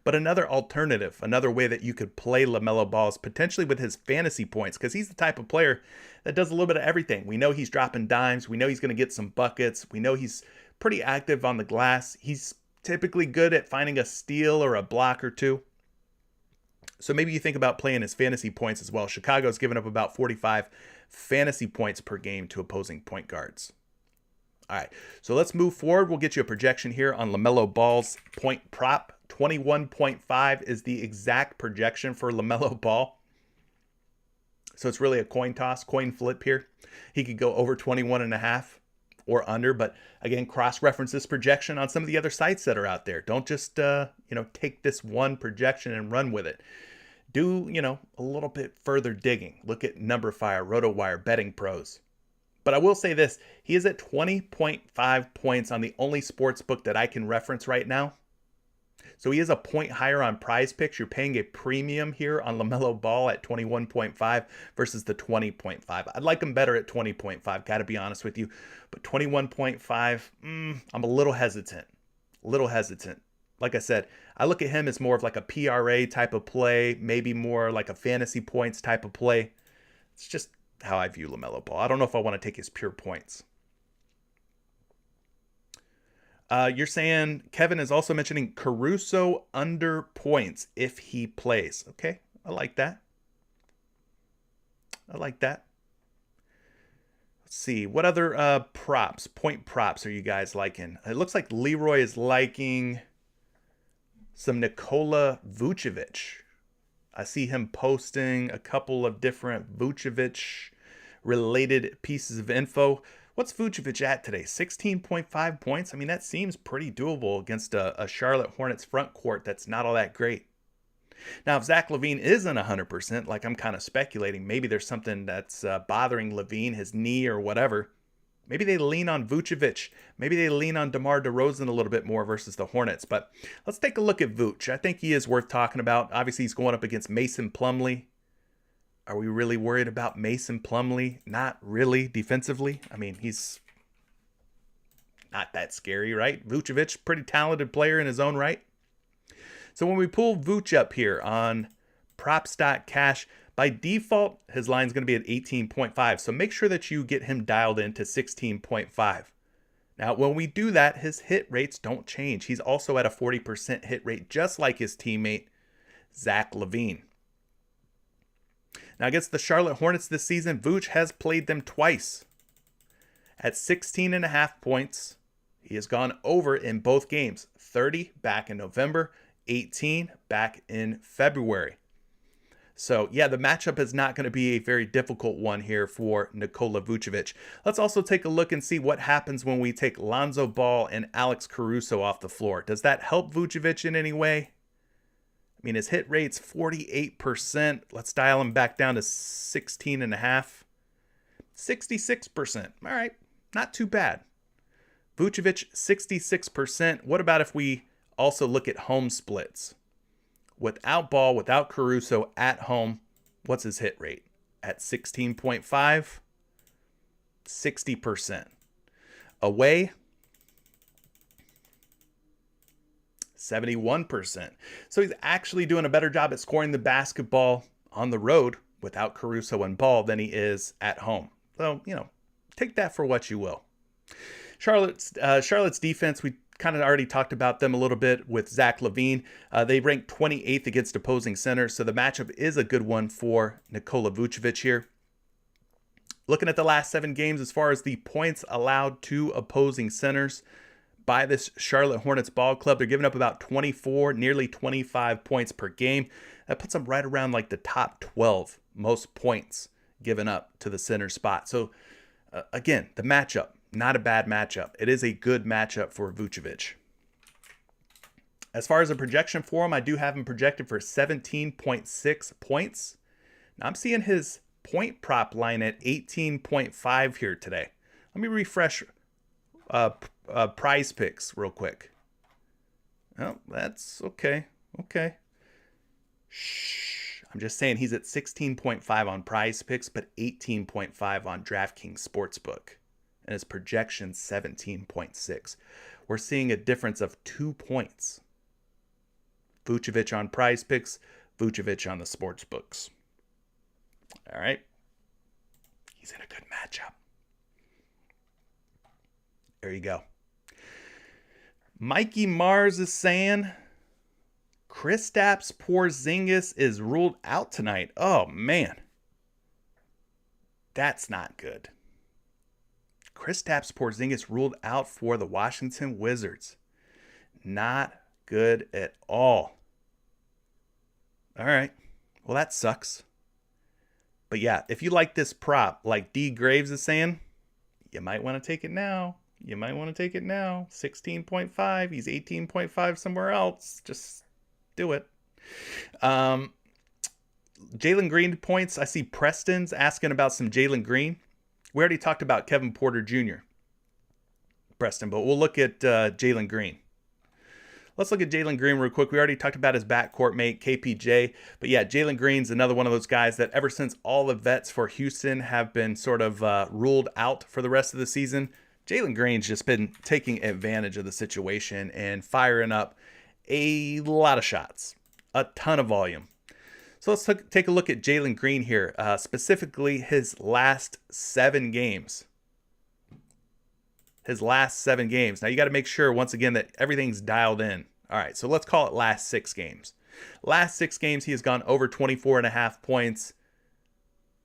S1: But another alternative, another way that you could play LaMelo Ball is potentially with his fantasy points, because he's the type of player that does a little bit of everything. We know he's dropping dimes. We know he's going to get some buckets. We know he's pretty active on the glass. He's typically good at finding a steal or a block or two. So maybe you think about playing his fantasy points as well. Chicago's given up about 45 fantasy points per game to opposing point guards. All right, so let's move forward. We'll get you a projection here on LaMelo Ball's point prop. 21.5 is the exact projection for LaMelo Ball. So it's really a coin toss, coin flip here. He could go over 21.5 or under, but again, cross-reference this projection on some of the other sites that are out there. Don't just, take this one projection and run with it. Do, a little bit further digging. Look at NumberFire, RotoWire, Betting Pros. But I will say this, he is at 20.5 points on the only sports book that I can reference right now. So he is a point higher on PrizePicks. You're paying a premium here on LaMelo Ball at 21.5 versus the 20.5. I'd like him better at 20.5, got to be honest with you. But 21.5, I'm a little hesitant. Like I said, I look at him as more of like a PRA type of play, maybe more like a fantasy points type of play. It's just how I view LaMelo Ball. I don't know if I want to take his pure points. You're saying Kevin is also mentioning Caruso under points if he plays. Okay, I like that. Let's see. What other point props are you guys liking? It looks like Leroy is liking some Nikola Vucevic. I see him posting a couple of different Vucevic-related pieces of info. What's Vucevic at today? 16.5 points? I mean, that seems pretty doable against a Charlotte Hornets front court that's not all that great. Now, if Zach LaVine isn't 100%, like I'm kind of speculating, maybe there's something that's bothering LaVine, his knee or whatever. Maybe they lean on Vucevic. Maybe they lean on DeMar DeRozan a little bit more versus the Hornets. But let's take a look at Vooch. I think he is worth talking about. Obviously, he's going up against Mason Plumlee. Are we really worried about Mason Plumlee? Not really defensively. I mean, he's not that scary, right? Vucevic, pretty talented player in his own right. So when we pull Vooch up here on props.cash, by default, his line is going to be at 18.5. So make sure that you get him dialed into 16.5. Now, when we do that, his hit rates don't change. He's also at a 40% hit rate, just like his teammate, Zach LaVine. Now, against the Charlotte Hornets this season, Vooch has played them twice. At 16.5 points, he has gone over in both games. 30 back in November, 18 back in February. So, yeah, the matchup is not going to be a very difficult one here for Nikola Vucevic. Let's also take a look and see what happens when we take Lonzo Ball and Alex Caruso off the floor. Does that help Vucevic in any way? I mean, his hit rate's 48%. Let's dial him back down to 16.5. 66%. All right, not too bad. Vucevic, 66%. What about if we also look at home splits? Without Ball, without Caruso at home, what's his hit rate? At 16.5, 60%. Away, 71%. So he's actually doing a better job at scoring the basketball on the road without Caruso and Ball than he is at home. So, take that for what you will. Charlotte's defense, we kind of already talked about them a little bit with Zach LaVine. They rank 28th against opposing centers, so the matchup is a good one for Nikola Vucevic here. Looking at the last 7 games as far as the points allowed to opposing centers by this Charlotte Hornets ball club, they're giving up about 24, nearly 25 points per game. That puts them right around like the top 12 most points given up to the center spot. So again, the matchup, not a bad matchup. It is a good matchup for Vucevic. As far as a projection for him, I do have him projected for 17.6 points. Now I'm seeing his point prop line at 18.5 here today. Let me refresh PrizePicks real quick. Oh, that's okay. Okay. Shh. I'm just saying he's at 16.5 on PrizePicks, but 18.5 on DraftKings Sportsbook. And his projection 17.6. We're seeing a difference of 2 points. Vucevic on PrizePicks, Vucevic on the sports books. All right. He's in a good matchup. There you go. Mikey Mars is saying Kristaps Porzingis is ruled out tonight. Oh, man. That's not good. Kristaps Porzingis ruled out for the Washington Wizards. Not good at all. All right. Well, that sucks. But yeah, if you like this prop, like D Graves is saying, you might want to take it now. You might want to take it now. 16.5. He's 18.5 somewhere else. Just do it. Jalen Green points. I see Preston's asking about some Jalen Green. We already talked about Kevin Porter Jr., Preston, but we'll look at Jalen Green. Let's look at Jalen Green real quick. We already talked about his backcourt mate, KPJ. But yeah, Jalen Green's another one of those guys that ever since all the vets for Houston have been sort of ruled out for the rest of the season, Jalen Green's just been taking advantage of the situation and firing up a lot of shots, a ton of volume. So let's take a look at Jalen Green here, specifically his last 7 games. His last 7 games. Now you got to make sure, once again, that everything's dialed in. All right, so let's call it last 6 games. Last 6 games, he has gone over 24.5 points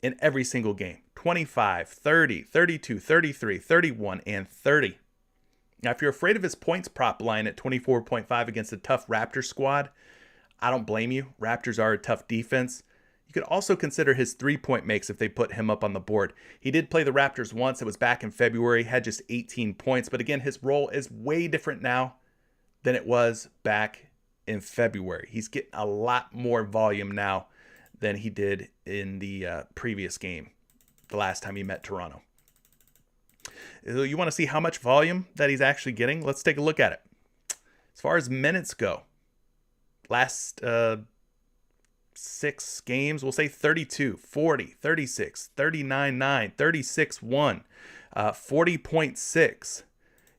S1: in every single game. 25, 30, 32, 33, 31, and 30. Now, if you're afraid of his points prop line at 24.5 against a tough Raptors squad, I don't blame you. Raptors are a tough defense. You could also consider his 3-point makes if they put him up on the board. He did play the Raptors once. It was back in February. Had just 18 points. But again, his role is way different now than it was back in February. He's getting a lot more volume now than he did in the previous game, the last time he met Toronto. You want to see how much volume that he's actually getting? Let's take a look at it. As far as minutes go, last 6 games, we'll say 32, 40, 36, 39-9, 36-1, 40.6.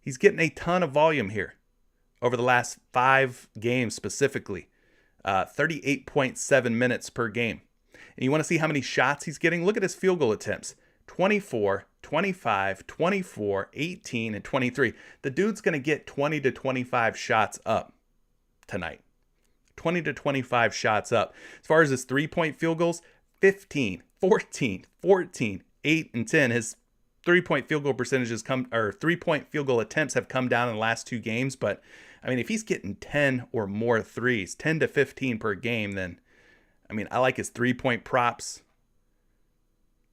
S1: He's getting a ton of volume here over the last 5 games specifically. 38.7 minutes per game. And you want to see how many shots he's getting? Look at his field goal attempts. 24, 25, 24, 18, and 23. The dude's going to get 20 to 25 shots up tonight. 20 to 25 shots up. As far as his 3-point field goals, 15, 14, 14, 8, and 10. His 3-point field goal percentages 3-point field goal attempts have come down in the last 2 games. But I mean, if he's getting 10 or more threes, 10 to 15 per game, then I mean, I like his 3-point props.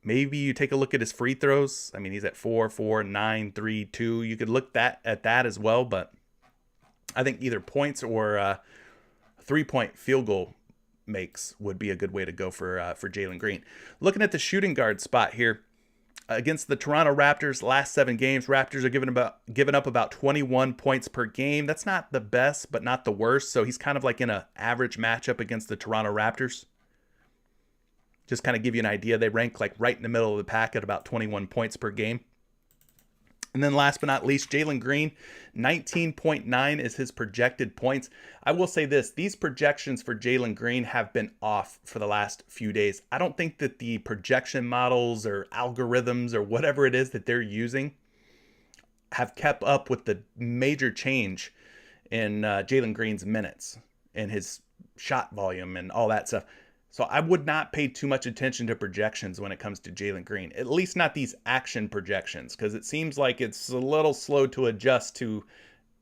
S1: Maybe you take a look at his free throws. I mean, he's at 4, 4, 9, 3, 2. You could look at that as well, but I think either points or 3-point field goal makes would be a good way to go for Jalen Green. Looking at the shooting guard spot here, against the Toronto Raptors, last 7 games, Raptors are giving up about 21 points per game. That's not the best, but not the worst. So he's kind of like in an average matchup against the Toronto Raptors. Just kind of give you an idea, they rank like right in the middle of the pack at about 21 points per game. And then last but not least, Jalen Green, 19.9 is his projected points. I will say this, these projections for Jalen Green have been off for the last few days. I don't think that the projection models or algorithms or whatever it is that they're using have kept up with the major change in Jalen Green's minutes and his shot volume and all that stuff. So I would not pay too much attention to projections when it comes to Jalen Green, at least not these action projections, because it seems like it's a little slow to adjust to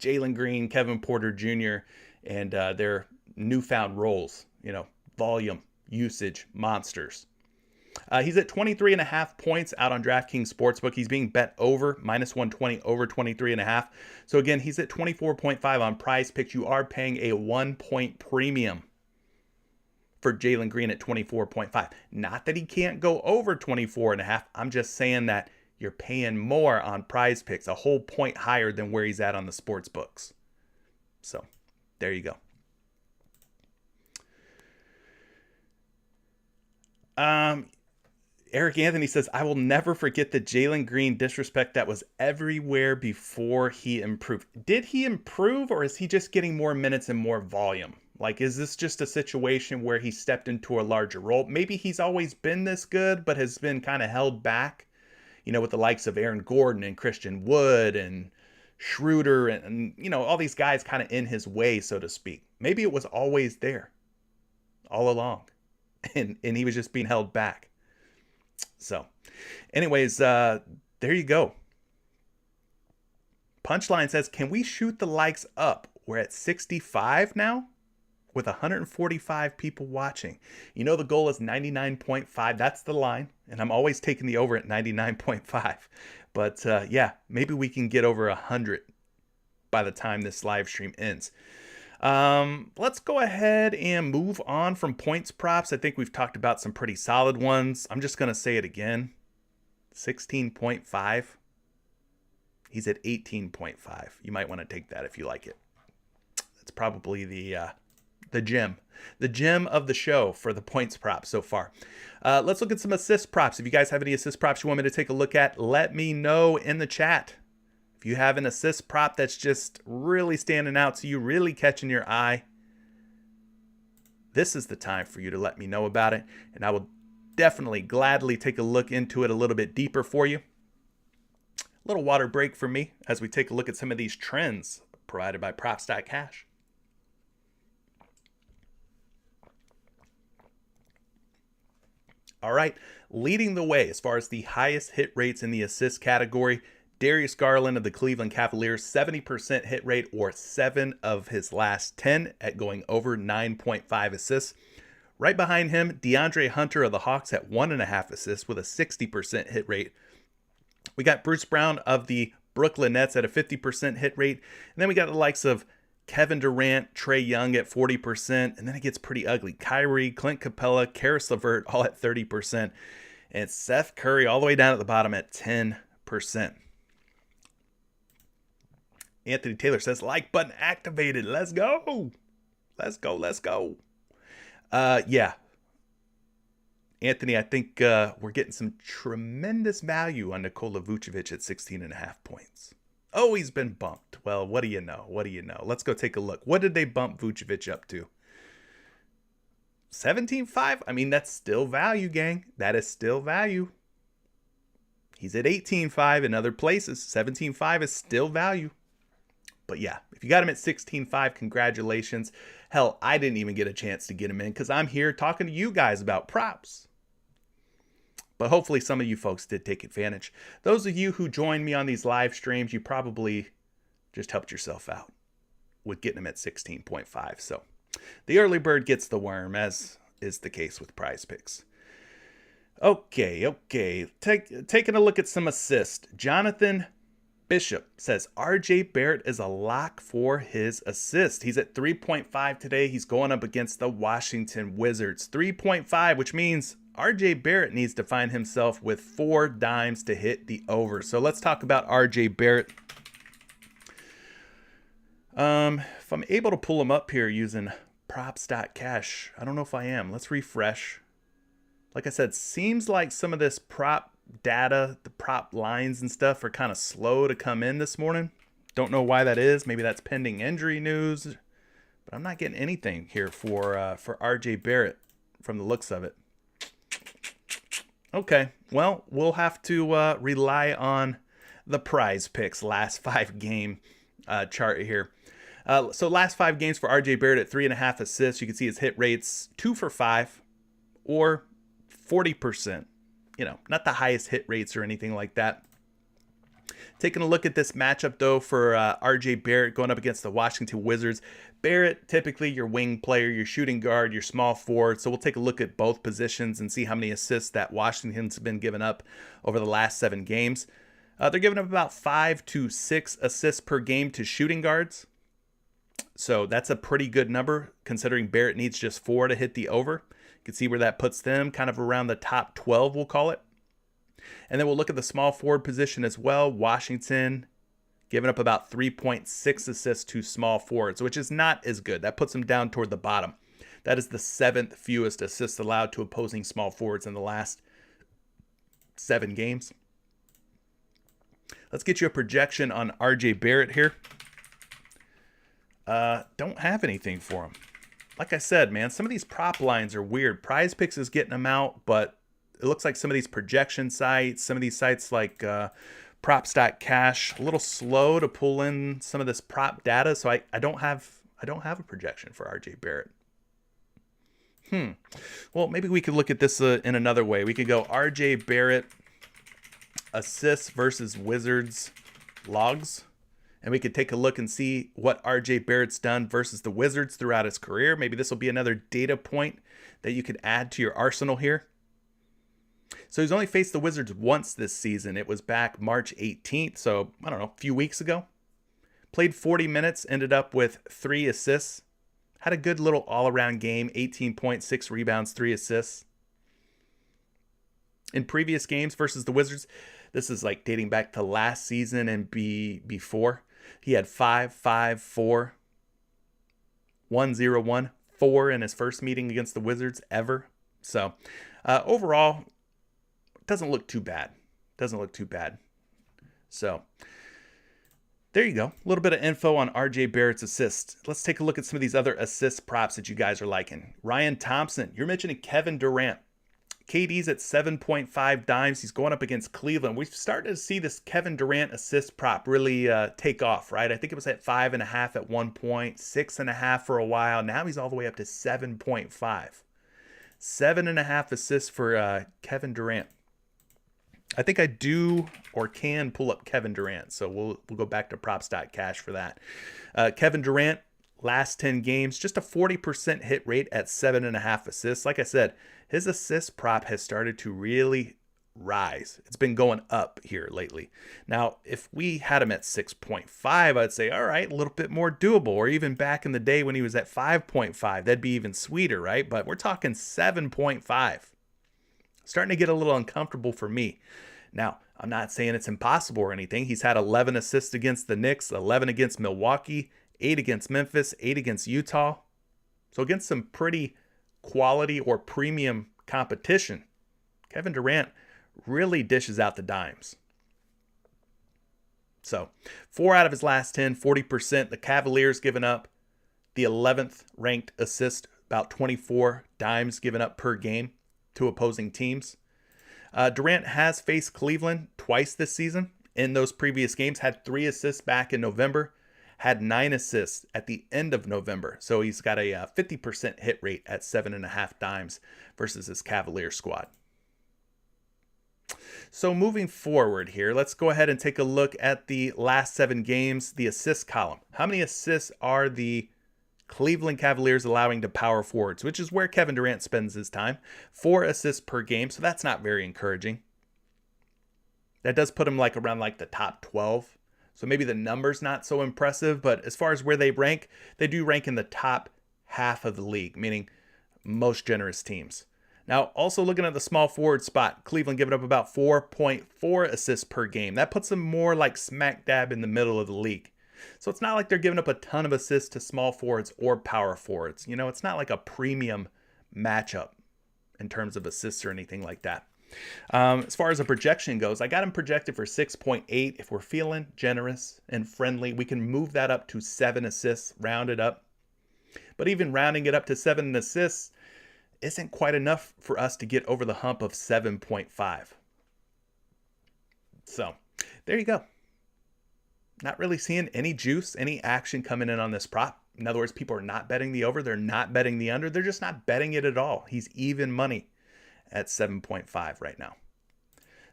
S1: Jalen Green, Kevin Porter Jr., and their newfound roles, volume, usage, monsters. He's at 23.5 points out on DraftKings Sportsbook. He's being bet over, minus 120 over 23.5. So again, he's at 24.5 on PrizePicks. You are paying a 1-point premium for Jalen Green at 24.5. Not that he can't go over 24.5. I'm just saying that you're paying more on PrizePicks, a whole point higher than where he's at on the sports books. So there you go. Eric Anthony says, I will never forget the Jalen Green disrespect that was everywhere before he improved. Did he improve, or is he just getting more minutes and more volume? Like, is this just a situation where he stepped into a larger role? Maybe he's always been this good, but has been kind of held back, with the likes of Aaron Gordon and Christian Wood and Schroeder and all these guys kind of in his way, so to speak. Maybe it was always there all along and he was just being held back. So anyways, there you go. Punchline says, can we shoot the likes up? We're at 65 now with 145 people watching. The goal is 99.5. That's the line. And I'm always taking the over at 99.5. But yeah, maybe we can get over 100 by the time this live stream ends. Let's go ahead and move on from points props. I think we've talked about some pretty solid ones. I'm just going to say it again. 16.5. He's at 18.5. You might want to take that if you like it. That's probably the gem of the show for the points props so far. Let's look at some assist props. If you guys have any assist props you want me to take a look at, let me know in the chat. If you have an assist prop that's just really standing out to you, really catching your eye, this is the time for you to let me know about it, and I will definitely gladly take a look into it a little bit deeper for you. A little water break for me as we take a look at some of these trends provided by Props.Cash. All right, leading the way as far as the highest hit rates in the assist category, Darius Garland of the Cleveland Cavaliers, 70% hit rate, or 7 of his last 10 at going over 9.5 assists. Right behind him, DeAndre Hunter of the Hawks at 1.5 assists with a 60% hit rate. We got Bruce Brown of the Brooklyn Nets at a 50% hit rate. And then we got the likes of Kevin Durant, Trae Young at 40%. And then it gets pretty ugly. Kyrie, Clint Capella, Karis LeVert all at 30%. And Seth Curry all the way down at the bottom at 10%. Anthony Taylor says, like button activated. Let's go. Let's go. Let's go. Yeah. Anthony, I think we're getting some tremendous value on Nikola Vucevic at 16.5 points. Oh, he's been bumped. Well, what do you know? What do you know? Let's go take a look. What did they bump Vucevic up to? 17.5? I mean, that's still value, gang. That is still value. He's at 18.5 in other places. 17.5 is still value. But yeah, if you got him at 16.5, congratulations. Hell, I didn't even get a chance to get him in because I'm here talking to you guys about props. But hopefully some of you folks did take advantage. Those of you who joined me on these live streams, you probably just helped yourself out with getting him at 16.5. So the early bird gets the worm, as is the case with PrizePicks. Okay. Taking a look at some assists. Jonathan Bishop says RJ Barrett is a lock for his assist. He's at 3.5 today. He's going up against the Washington Wizards. 3.5, which means RJ Barrett needs to find himself with 4 dimes to hit the over. So let's talk about RJ Barrett. If I'm able to pull him up here using props.cash, I don't know if I am. Let's refresh. Like I said, seems like some of this prop data, the prop lines and stuff are kind of slow to come in this morning. Don't know why that is. Maybe that's pending injury news, but I'm not getting anything here for RJ Barrett from the looks of it. Okay, well, we'll have to rely on the PrizePicks last 5 game chart here. So last 5 games for RJ Barrett at 3.5 assists. You can see his hit rates 2 for 5 or 40%. You know, not the highest hit rates or anything like that. Taking a look at this matchup, though, for RJ Barrett going up against the Washington Wizards. Barrett, typically your wing player, your shooting guard, your small forward. So we'll take a look at both positions and see how many assists that Washington's been giving up over the last 7 games. They're giving up about 5 to 6 assists per game to shooting guards. So that's a pretty good number, considering Barrett needs just 4 to hit the over. You can see where that puts them, kind of around the top 12, we'll call it. And then we'll look at the small forward position as well. Washington giving up about 3.6 assists to small forwards, which is not as good. That puts them down toward the bottom. That is the 7th fewest assists allowed to opposing small forwards in the last 7 games. Let's get you a projection on RJ Barrett here. Don't have anything for him. Like I said, man, some of these prop lines are weird. PrizePicks is getting them out, but it looks like some of these projection sites, some of these sites like props.cash, a little slow to pull in some of this prop data. So I don't have a projection for RJ Barrett. Well, maybe we could look at this in another way. We could go RJ Barrett assists versus Wizards logs. And we could take a look and see what RJ Barrett's done versus the Wizards throughout his career. Maybe this will be another data point that you could add to your arsenal here. So he's only faced the Wizards once this season. It was back March 18th, so I don't know, a few weeks ago. Played 40 minutes, ended up with 3 assists. Had a good little all-around game, 18 points, 6 rebounds, 3 assists. In previous games versus the Wizards, this is like dating back to last season and before. He had 5, 5, 4, 1, 0, 1, 4 in his first meeting against the Wizards ever. So overall, doesn't look too bad. So there you go. A little bit of info on RJ Barrett's assists. Let's take a look at some of these other assist props that you guys are liking. Ryan Thompson, you're mentioning Kevin Durant. KD's at 7.5 dimes. He's going up against Cleveland. We've started to see this Kevin Durant assist prop really take off, right? I think it was at 5.5 at one point, 6.5 for a while. Now he's all the way up to 7.5. 7.5 assists for Kevin Durant. I think I do or can pull up Kevin Durant, so we'll go back to props.cash for that. Kevin Durant, last 10 games, just a 40% hit rate at 7.5 assists. Like I said, his assist prop has started to really rise. It's been going up here lately. Now, if we had him at 6.5, I'd say, all right, a little bit more doable. Or even back in the day when he was at 5.5, that'd be even sweeter, right? But we're talking 7.5. Starting to get a little uncomfortable for me. Now, I'm not saying it's impossible or anything. He's had 11 assists against the Knicks, 11 against Milwaukee, 8 against Memphis, 8 against Utah. So against some pretty quality or premium competition, Kevin Durant really dishes out the dimes. So 4 out of his last 10, 40%. The Cavaliers given up the 11th ranked assist, about 24 dimes given up per game to opposing teams. Durant has faced Cleveland twice this season. In those previous games, had 3 assists back in November, had 9 assists at the end of November. So he's got a 50% hit rate at 7.5 dimes versus his Cavalier squad. So moving forward here, let's go ahead and take a look at the last 7 games, the assist column. How many assists are the Cleveland Cavaliers allowing to power forwards, which is where Kevin Durant spends his time. 4 assists per game, so that's not very encouraging. That does put him around the top 12. So maybe the number's not so impressive, but as far as where they rank, they do rank in the top half of the league, meaning most generous teams. Now, also looking at the small forward spot, Cleveland giving up about 4.4 assists per game. That puts them more like smack dab in the middle of the league. So it's not like they're giving up a ton of assists to small forwards or power forwards. It's not like a premium matchup in terms of assists or anything like that. As far as a projection goes, I got him projected for 6.8. If we're feeling generous and friendly, we can move that up to 7 assists, round it up. But even rounding it up to 7 assists isn't quite enough for us to get over the hump of 7.5. So there you go. Not really seeing any juice, any action coming in on this prop. In other words, people are not betting the over. They're not betting the under. They're just not betting it at all. He's even money at 7.5 right now.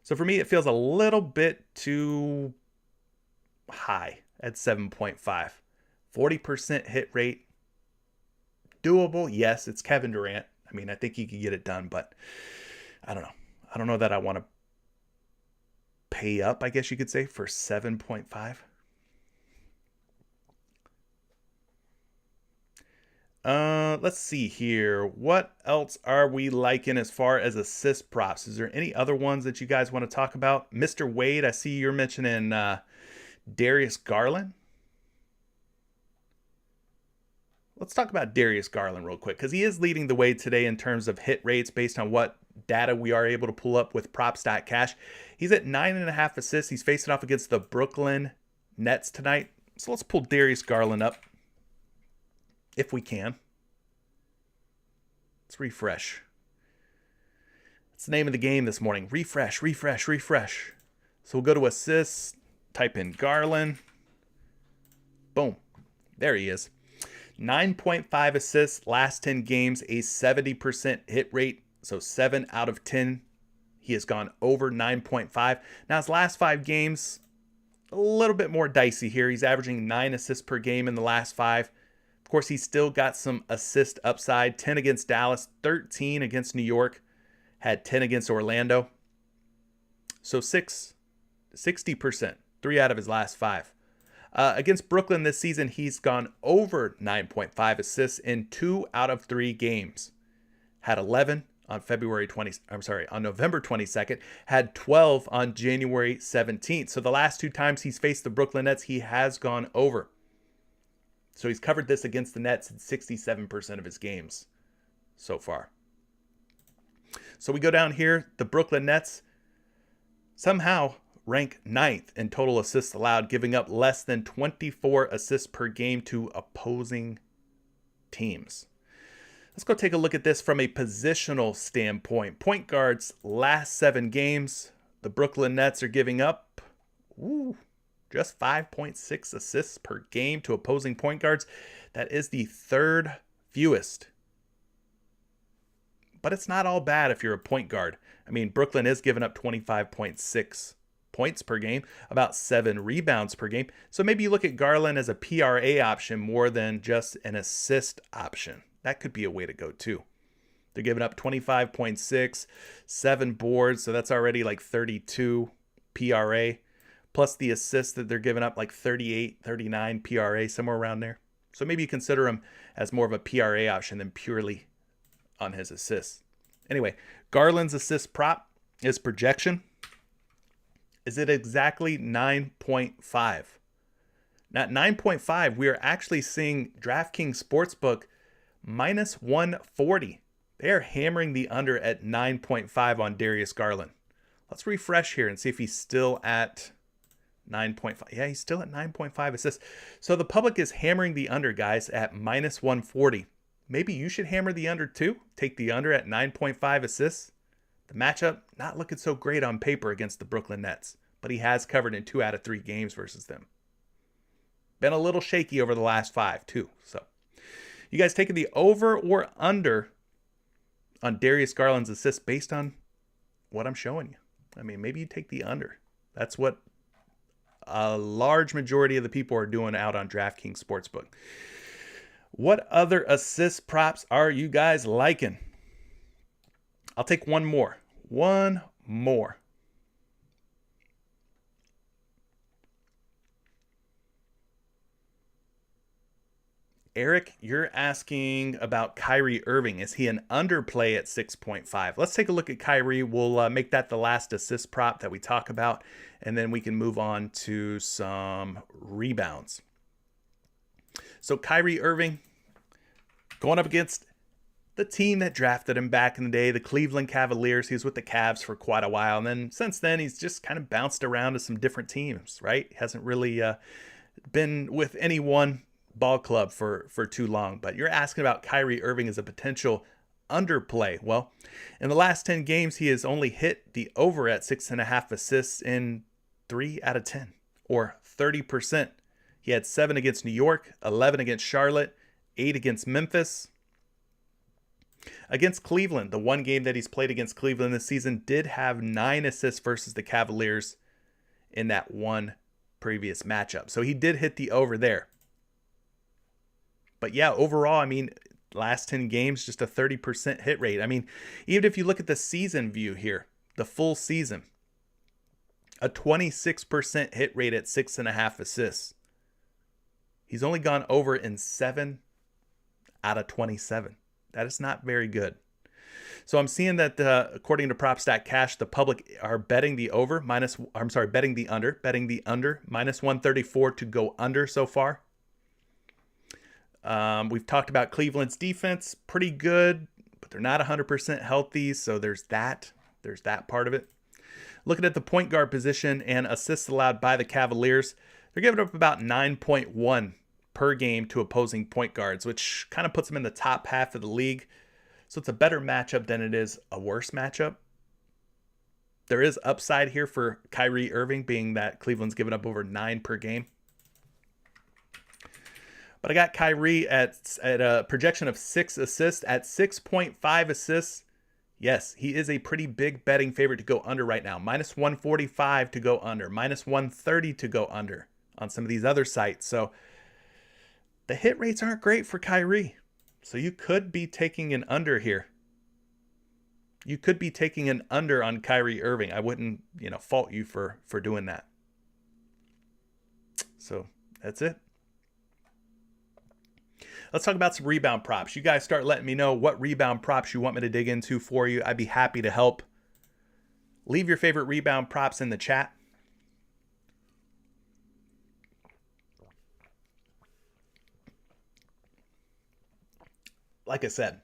S1: So for me, it feels a little bit too high at 7.5. 40% hit rate. Doable. Yes, it's Kevin Durant. I think he could get it done, but I don't know. I don't know that I want to pay up, I guess you could say, for 7.5. Let's see here. What else are we liking as far as assist props? Is there any other ones that you guys want to talk about? Mr. Wade, I see you're mentioning Darius Garland. Let's talk about Darius Garland real quick, because he is leading the way today in terms of hit rates based on what data we are able to pull up with props.cash. He's at 9.5 assists. He's facing off against the Brooklyn Nets tonight. So let's pull Darius Garland up if we can. Let's refresh. That's the name of the game this morning. Refresh, refresh, refresh. So we'll go to assists, type in Garland. Boom. There he is. 9.5 assists, last 10 games, a 70% hit rate. So 7 out of 10. He has gone over 9.5. Now his last 5 games, a little bit more dicey here. He's averaging 9 assists per game in the last 5. Of course, he's still got some assist upside. 10 against Dallas, 13 against New York, had 10 against Orlando. So 60%, 3 out of his last 5. Against Brooklyn this season, he's gone over 9.5 assists in 2 out of 3 games. Had 11 on November 22nd, had 12 on January 17th. So the last 2 times he's faced the Brooklyn Nets, he has gone over. So he's covered this against the Nets in 67% of his games so far. So we go down here, the Brooklyn Nets somehow rank 9th in total assists allowed, giving up less than 24 assists per game to opposing teams. Let's go take a look at this from a positional standpoint. Point guards, last 7 games, the Brooklyn Nets are giving up just 5.6 assists per game to opposing point guards. That is the 3rd fewest. But it's not all bad if you're a point guard. Brooklyn is giving up 25.6 points per game, about 7 rebounds per game. So maybe you look at Garland as a PRA option more than just an assist option. That could be a way to go too. They're giving up 25.6, 7 boards, so that's already like 32 PRA, plus the assists that they're giving up like 38, 39 PRA, somewhere around there. So maybe you consider him as more of a PRA option than purely on his assists. Anyway, Garland's assist prop, his projection, is it exactly 9.5? Now, 9.5, we are actually seeing DraftKings Sportsbook minus 140. They are hammering the under at 9.5 on Darius Garland. Let's refresh here and see if he's still at 9.5. Yeah, he's still at 9.5 assists. So the public is hammering the under, guys, at minus 140. Maybe you should hammer the under too. Take the under at 9.5 assists. The matchup, not looking so great on paper against the Brooklyn Nets, but he has covered in 2 out of 3 games versus them. Been a little shaky over the last 5 too. So you guys taking the over or under on Darius Garland's assists based on what I'm showing you? Maybe you take the under. That's what a large majority of the people are doing out on DraftKings Sportsbook. What other assist props are you guys liking? I'll take one more. One more. Eric, you're asking about Kyrie Irving. Is he an underplay at 6.5? Let's take a look at Kyrie. We'll make that the last assist prop that we talk about, and then we can move on to some rebounds. So Kyrie Irving going up against the team that drafted him back in the day, the Cleveland Cavaliers. He was with the Cavs for quite a while, and then since then he's just kind of bounced around to some different teams, right? He hasn't really been with any one ball club for too long. But you're asking about Kyrie Irving as a potential underplay. Well, in the last 10 games, he has only hit the over at 6.5 assists in 3 out of 10, or 30%. He had 7 against New York, 11 against Charlotte, 8 against Memphis. Against Cleveland, the one game that he's played against Cleveland this season, did have 9 assists versus the Cavaliers in that one previous matchup. So he did hit the over there. But yeah, overall, I mean, last 10 games, just a 30% hit rate. I mean, even if you look at the season view here, the full season, a 26% hit rate at 6.5 assists. He's only gone over in 7 out of 27. That is not very good. So I'm seeing that according to Prop.Cash, the public are betting the betting the under minus 134 to go under so far. We've talked about Cleveland's defense, pretty good, but they're not 100% healthy. So there's that part of it. Looking at the point guard position and assists allowed by the Cavaliers, they're giving up about 9.1 per game to opposing point guards, which kind of puts them in the top half of the league. So it's a better matchup than it is a worse matchup. There is upside here for Kyrie Irving, being that Cleveland's given up over 9 per game. But I got Kyrie at a projection of 6 assists at 6.5 assists. Yes, he is a pretty big betting favorite to go under right now. Minus 145 to go under. Minus 130 to go under on some of these other sites. So the hit rates aren't great for Kyrie. So you could be taking an under here. You could be taking an under on Kyrie Irving. I wouldn't, fault you for doing that. So that's it. Let's talk about some rebound props. You guys start letting me know what rebound props you want me to dig into for you. I'd be happy to help. Leave your favorite rebound props in the chat. Like I said,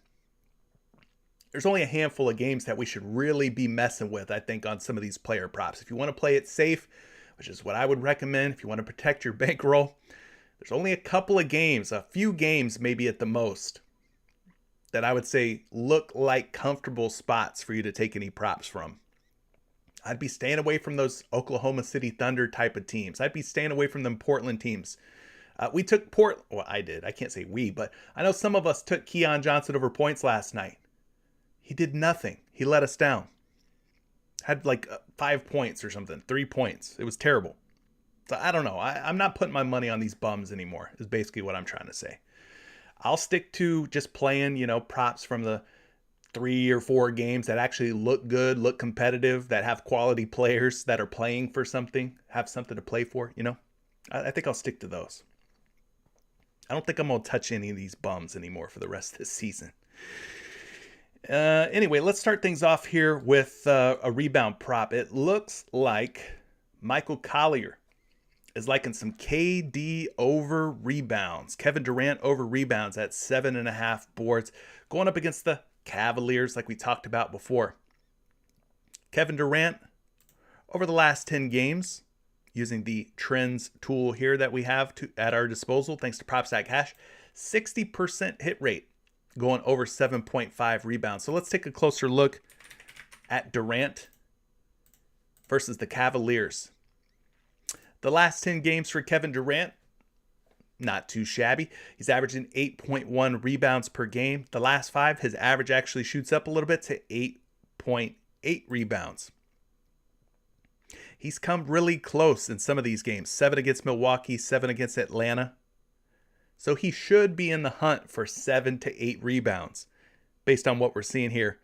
S1: there's only a handful of games that we should really be messing with, I think, on some of these player props. If you want to play it safe, which is what I would recommend, if you want to protect your bankroll, there's only a couple of games, a few games maybe at the most, that I would say look like comfortable spots for you to take any props from. I'd be staying away from those Oklahoma City Thunder type of teams. I'd be staying away from them Portland teams. We took well, I did. I can't say we, but I know some of us took Keon Johnson over points last night. He did nothing. He let us down. Had like 5 points or something, 3 points. It was terrible. So I don't know. I'm not putting my money on these bums anymore, is basically what I'm trying to say. I'll stick to just playing, props from the 3 or 4 games that actually look good, look competitive, that have quality players that are playing for something, have something to play for, I think I'll stick to those. I don't think I'm going to touch any of these bums anymore for the rest of this season. Anyway, let's start things off here with a rebound prop. It looks like Michael Collier is liking some KD over rebounds. Kevin Durant over rebounds at 7.5 boards, going up against the Cavaliers like we talked about before. Kevin Durant over the last 10 games, using the trends tool here that we have at our disposal, thanks to Prop.Cash, 60% hit rate, going over 7.5 rebounds. So let's take a closer look at Durant versus the Cavaliers. The last 10 games for Kevin Durant, not too shabby. He's averaging 8.1 rebounds per game. The last 5, his average actually shoots up a little bit to 8.8 rebounds. He's come really close in some of these games. 7 against Milwaukee, 7 against Atlanta. So he should be in the hunt for 7 to 8 rebounds based on what we're seeing here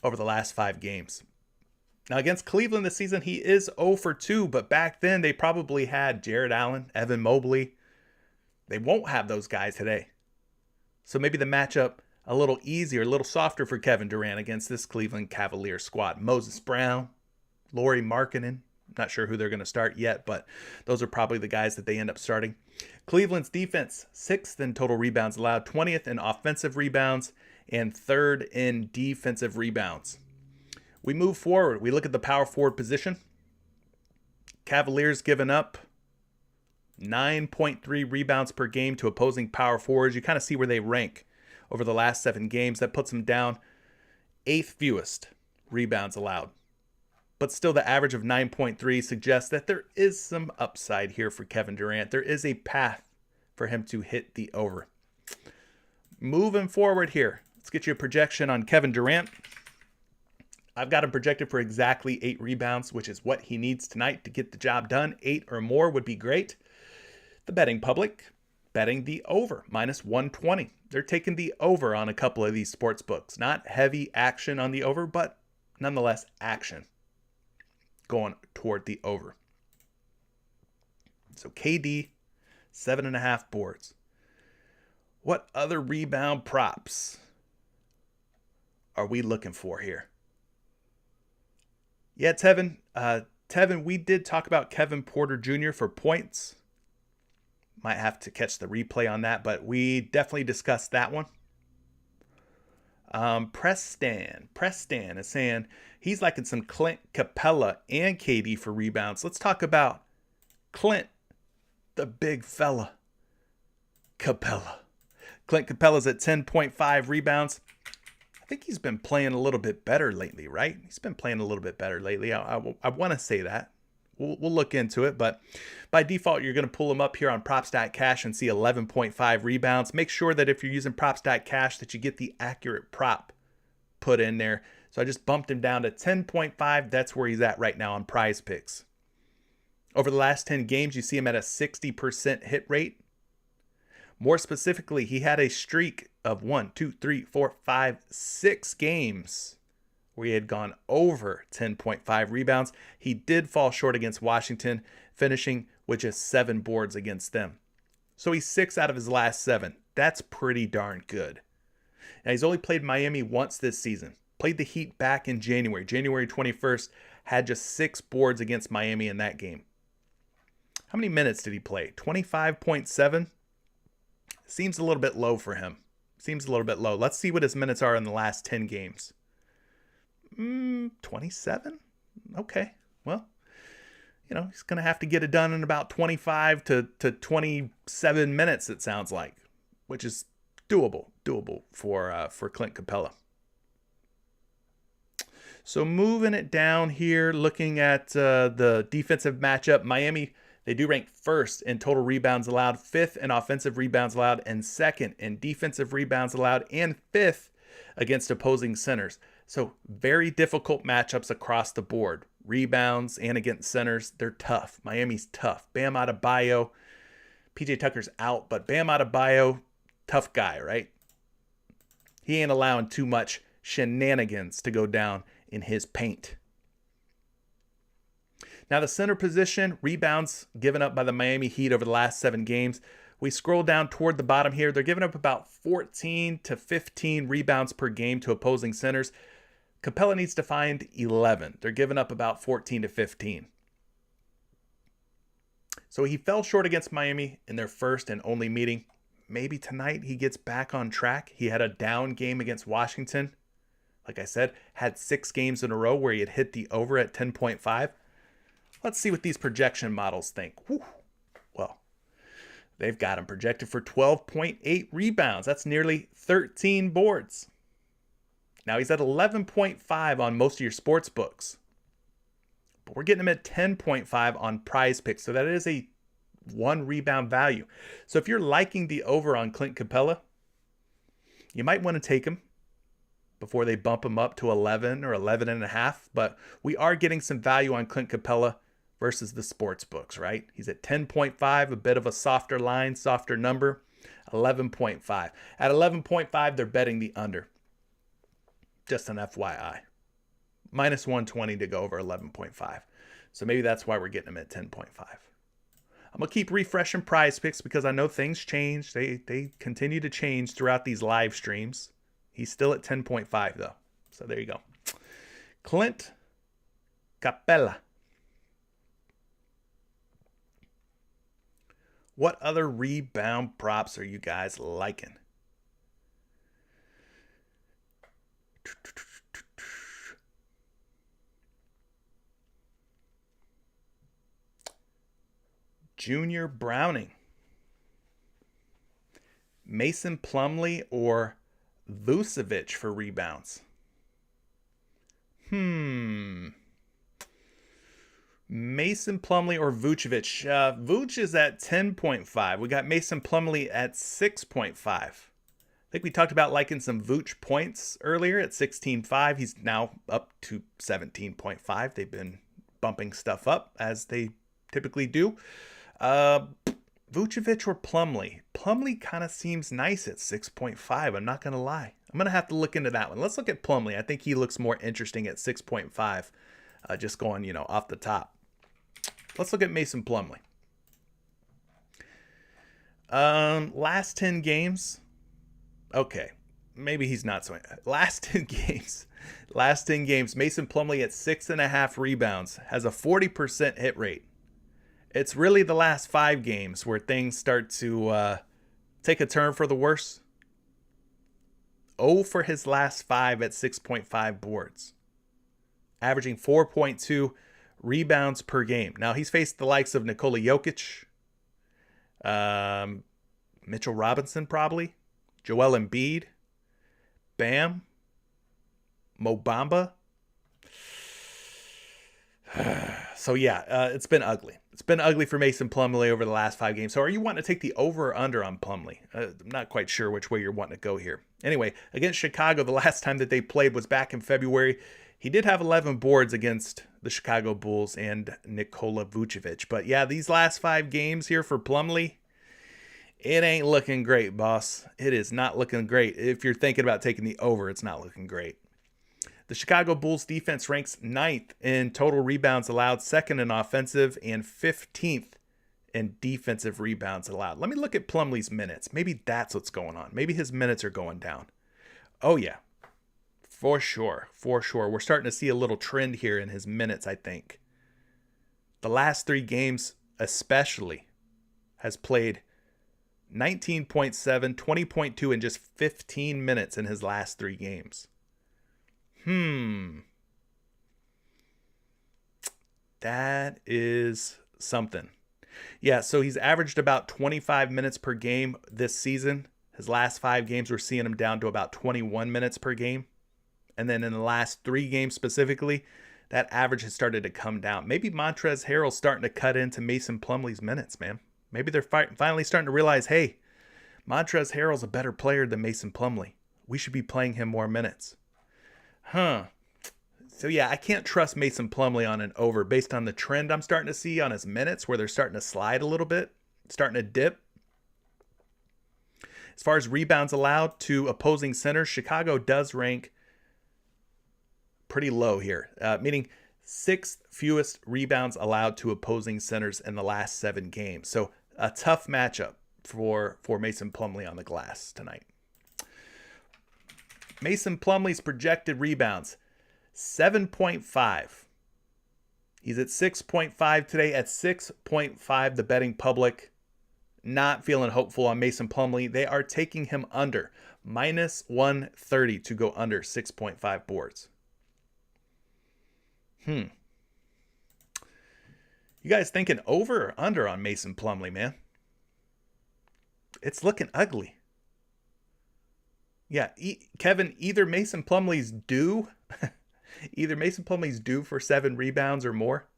S1: over the last 5 games. Now, against Cleveland this season, he is 0 for 2, but back then they probably had Jared Allen, Evan Mobley. They won't have those guys today. So maybe the matchup a little easier, a little softer for Kevin Durant against this Cleveland Cavaliers squad. Moses Brown, Lauri Markkanen. Not sure who they're going to start yet, but those are probably the guys that they end up starting. Cleveland's defense, 6th in total rebounds allowed, 20th in offensive rebounds, and 3rd in defensive rebounds. We move forward. We look at the power forward position. Cavaliers giving up 9.3 rebounds per game to opposing power forwards. You kind of see where they rank over the last 7 games. That puts them down 8th fewest rebounds allowed. But still, the average of 9.3 suggests that there is some upside here for Kevin Durant. There is a path for him to hit the over. Moving forward here, let's get you a projection on Kevin Durant. I've got him projected for exactly 8 rebounds, which is what he needs tonight to get the job done. 8 or more would be great. The betting public, betting the over, minus 120. They're taking the over on a couple of these sports books. Not heavy action on the over, but nonetheless action going toward the over. So KD, 7.5 boards. What other rebound props are we looking for here? Yeah, Tevin, we did talk about Kevin Porter Jr. for points. Might have to catch the replay on that, but we definitely discussed that one. Preston is saying he's liking some Clint Capella and KD for rebounds. Let's talk about Clint, the big fella, Capella. Clint Capella's at 10.5 rebounds. I think he's been playing a little bit better lately, right? He's been playing a little bit better lately. I want to say that. We'll look into it, but by default, you're going to pull him up here on Props.Cash and see 11.5 rebounds. Make sure that if you're using Props.Cash that you get the accurate prop put in there. So I just bumped him down to 10.5. That's where he's at right now on PrizePicks. Over the last 10 games, you see him at a 60% hit rate. More specifically, he had a streak of 6 games where he had gone over 10.5 rebounds. He did fall short against Washington, finishing with just 7 boards against them. So he's 6 out of his last 7. That's pretty darn good. Now, he's only played Miami once this season. Played the Heat back in January 21st, had just 6 boards against Miami in that game. How many minutes did he play? 25.7? Seems a little bit low for him. Seems a little bit low. Let's see what his minutes are in the last 10 games. 27? Okay. Well, he's going to have to get it done in about 25 to 27 minutes, it sounds like, which is doable for Clint Capella. So moving it down here, looking at the defensive matchup, Miami, they do rank 1st in total rebounds allowed, 5th in offensive rebounds allowed, and 2nd in defensive rebounds allowed, and 5th against opposing centers. So very difficult matchups across the board. Rebounds and against centers, they're tough. Miami's tough. Bam Adebayo, PJ Tucker's out, but Bam Adebayo, tough guy, right? He ain't allowing too much shenanigans to go down in his paint. Now the center position, rebounds given up by the Miami Heat over the last 7 games. We scroll down toward the bottom here. They're giving up about 14 to 15 rebounds per game to opposing centers. Capella needs to find 11. They're giving up about 14 to 15. So he fell short against Miami in their first and only meeting. Maybe tonight he gets back on track. He had a down game against Washington. Like I said, had 6 games in a row where he had hit the over at 10.5. Let's see what these projection models think. Whew. Well, they've got him projected for 12.8 rebounds. That's nearly 13 boards. Now he's at 11.5 on most of your sports books. But we're getting him at 10.5 on PrizePicks. So that is a 1 rebound value. So if you're liking the over on Clint Capella, you might want to take him before they bump him up to 11 or 11.5. But we are getting some value on Clint Capella versus the sports books, right? He's at 10.5, a bit of a softer line, softer number. 11.5. At 11.5, they're betting the under. Just an FYI. Minus 120 to go over 11.5. So maybe that's why we're getting him at 10.5. I'm going to keep refreshing PrizePicks because I know things change. They continue to change throughout these live streams. He's still at 10.5 though. So there you go. Clint Capella. What other rebound props are you guys liking? Junior Browning. Mason Plumlee or Vucevic for rebounds? Mason Plumlee or Vucevic? Vuce is at 10.5. We got Mason Plumlee at 6.5. I think we talked about liking some Vooch points earlier at 16.5. He's now up to 17.5. They've been bumping stuff up as they typically do. Vucevic or Plumlee? Plumlee kind of seems nice at 6.5. I'm not going to lie. I'm going to have to look into that one. Let's look at Plumlee. I think he looks more interesting at 6.5. Just going, off the top. Let's look at Mason Plumlee. Last 10 games. Okay. Maybe he's not so. Last 10 games. Mason Plumlee at 6.5 rebounds. Has a 40% hit rate. It's really the last 5 games where things start to take a turn for the worse. 0 for his last 5 at 6.5 boards. Averaging 4.2 rebounds per game. Now, he's faced the likes of Nikola Jokic, Mitchell Robinson probably, Joel Embiid, Bam, Mo Bamba. So, yeah, it's been ugly. It's been ugly for Mason Plumlee over the last 5 games. So are you wanting to take the over or under on Plumlee? I'm not quite sure which way you're wanting to go here. Anyway, against Chicago, the last time that they played was back in February. He did have 11 boards against the Chicago Bulls and Nikola Vucevic. But yeah, these last 5 games here for Plumlee, it ain't looking great, boss. It is not looking great. If you're thinking about taking the over, it's not looking great. The Chicago Bulls defense ranks 9th in total rebounds allowed, 2nd in offensive, and 15th in defensive rebounds allowed. Let me look at Plumlee's minutes. Maybe that's what's going on. Maybe his minutes are going down. Oh, yeah. For sure. We're starting to see a little trend here in his minutes, I think. The last 3 games especially has played 19.7, 20.2, and just 15 minutes in his last 3 games. That is something. Yeah, so he's averaged about 25 minutes per game this season. His last 5 games, we're seeing him down to about 21 minutes per game. And then in the last 3 games specifically, that average has started to come down. Maybe Montrezl Harrell's starting to cut into Mason Plumlee's minutes, man. Maybe they're finally starting to realize, hey, Montrezl Harrell's a better player than Mason Plumlee. We should be playing him more minutes. So yeah, I can't trust Mason Plumlee on an over based on the trend I'm starting to see on his minutes where they're starting to slide a little bit, starting to dip. As far as rebounds allowed to opposing centers, Chicago does rank pretty low here, meaning 6th fewest rebounds allowed to opposing centers in the last 7 games. So a tough matchup for Mason Plumlee on the glass tonight. Mason Plumlee's projected rebounds, 7.5. He's at 6.5 today. At 6.5, the betting public not feeling hopeful on Mason Plumlee. They are taking him under. Minus 130 to go under 6.5 boards. You guys thinking over or under on Mason Plumlee, man? It's looking ugly. Yeah, Kevin, either Mason Plumlee's due for 7 rebounds or more,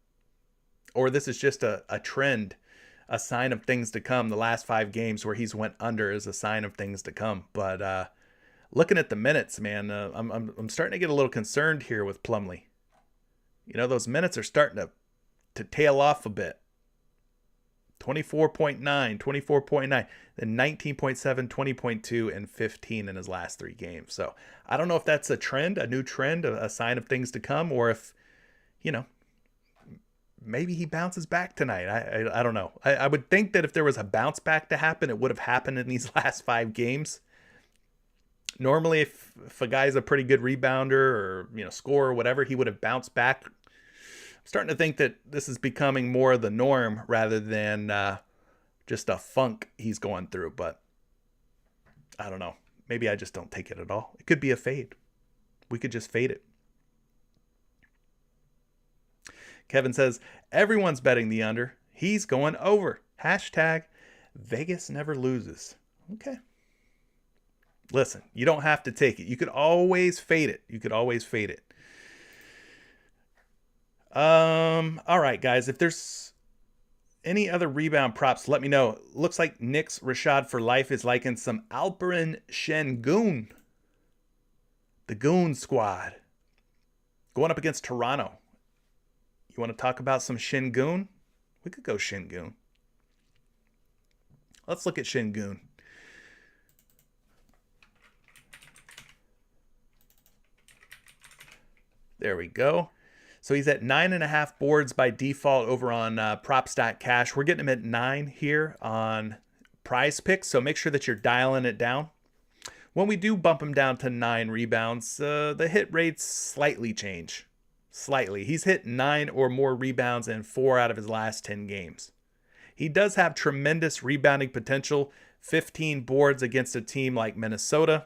S1: or this is just a trend, a sign of things to come. The last 5 games where he's went under is a sign of things to come. But looking at the minutes, man, I'm starting to get a little concerned here with Plumlee. Those minutes are starting to to tail off a bit. 24.9, 24.9, then 19.7, 20.2, and 15 in his last 3 games. So I don't know if that's a trend, a new trend, a sign of things to come, or if, maybe he bounces back tonight. I don't know. I would think that if there was a bounce back to happen, it would have happened in these last 5 games. Normally, if a guy's a pretty good rebounder or, scorer or whatever, he would have bounced back. I'm starting to think that this is becoming more of the norm rather than just a funk he's going through. But I don't know. Maybe I just don't take it at all. It could be a fade. We could just fade it. Kevin says, everyone's betting the under. He's going over. Hashtag Vegas never loses. Okay. Listen, you don't have to take it. You could always fade it. All right, guys. If there's any other rebound props, let me know. Looks like Nick's Rashad for life is liking some Alperen Şengün. The Goon Squad. Going up against Toronto. You want to talk about some Şengün? We could go Şengün. Let's look at Şengün. There we go. So he's at 9.5 boards by default over on props.cash. We're getting him at 9 here on PrizePicks, so make sure that you're dialing it down. When we do bump him down to 9 rebounds, the hit rates slightly change. Slightly. He's hit 9 or more rebounds in 4 out of his last 10 games. He does have tremendous rebounding potential. 15 boards against a team like Minnesota,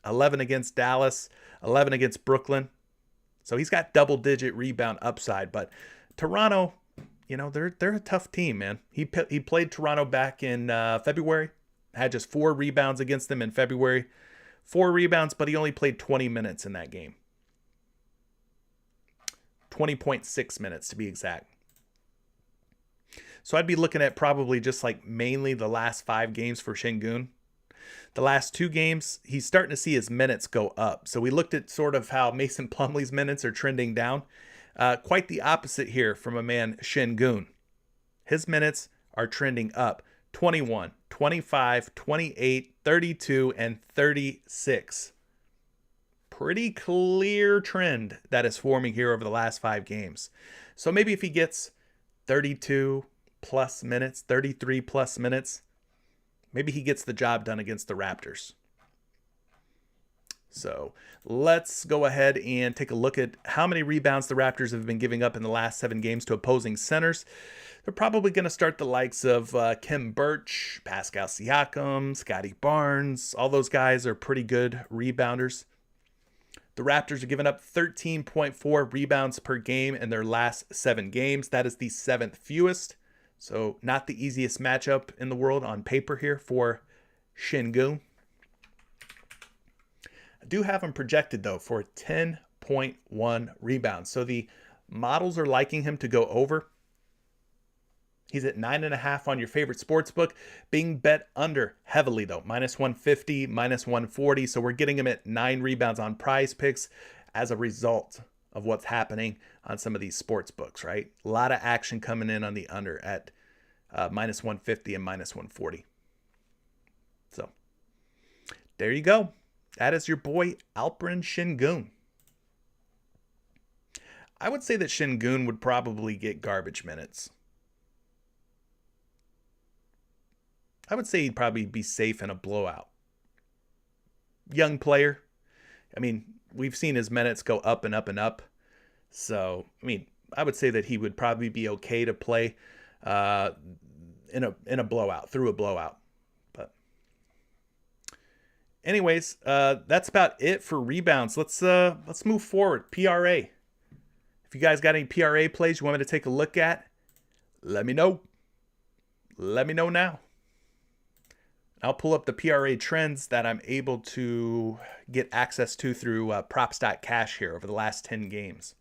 S1: 11 against Dallas, 11 against Brooklyn. So he's got double-digit rebound upside. But Toronto, they're a tough team, man. He played Toronto back in February. Had just 4 rebounds against them in February. 4 rebounds, but he only played 20 minutes in that game. 20.6 minutes to be exact. So I'd be looking at probably just like mainly the last 5 games for Şengün. The last 2 games, he's starting to see his minutes go up. So we looked at sort of how Mason Plumlee's minutes are trending down. Quite the opposite here from a man Şengün. His minutes are trending up. 21, 25, 28, 32, and 36. Pretty clear trend that is forming here over the last 5 games. So maybe if he gets 32 plus minutes, 33 plus minutes, maybe he gets the job done against the Raptors. So let's go ahead and take a look at how many rebounds the Raptors have been giving up in the last 7 games to opposing centers. They're probably going to start the likes of Kim Birch, Pascal Siakam, Scotty Barnes. All those guys are pretty good rebounders. The Raptors are giving up 13.4 rebounds per game in their last 7 games. That is the 7th fewest. So not the easiest matchup in the world on paper here for Şengün. I do have him projected, though, for 10.1 rebounds. So the models are liking him to go over. He's at 9.5 on your favorite sports book, being bet under heavily, though. Minus 150, minus 140. So we're getting him at 9 rebounds on PrizePicks as a result of what's happening on some of these sports books, right? A lot of action coming in on the under at minus 150 and minus 140. So there you go. That is your boy Alperen Şengün. I would say that Şengün would probably get garbage minutes. I would say he'd probably be safe in a blowout. Young player. I mean, we've seen his minutes go up and up and up. So, I mean, I would say that he would probably be okay to play in a blowout, through a blowout. But anyways, that's about it for rebounds. Let's move forward. PRA. If you guys got any PRA plays you want me to take a look at, let me know. Let me know now. I'll pull up the PRA trends that I'm able to get access to through props.cash here over the last 10 games.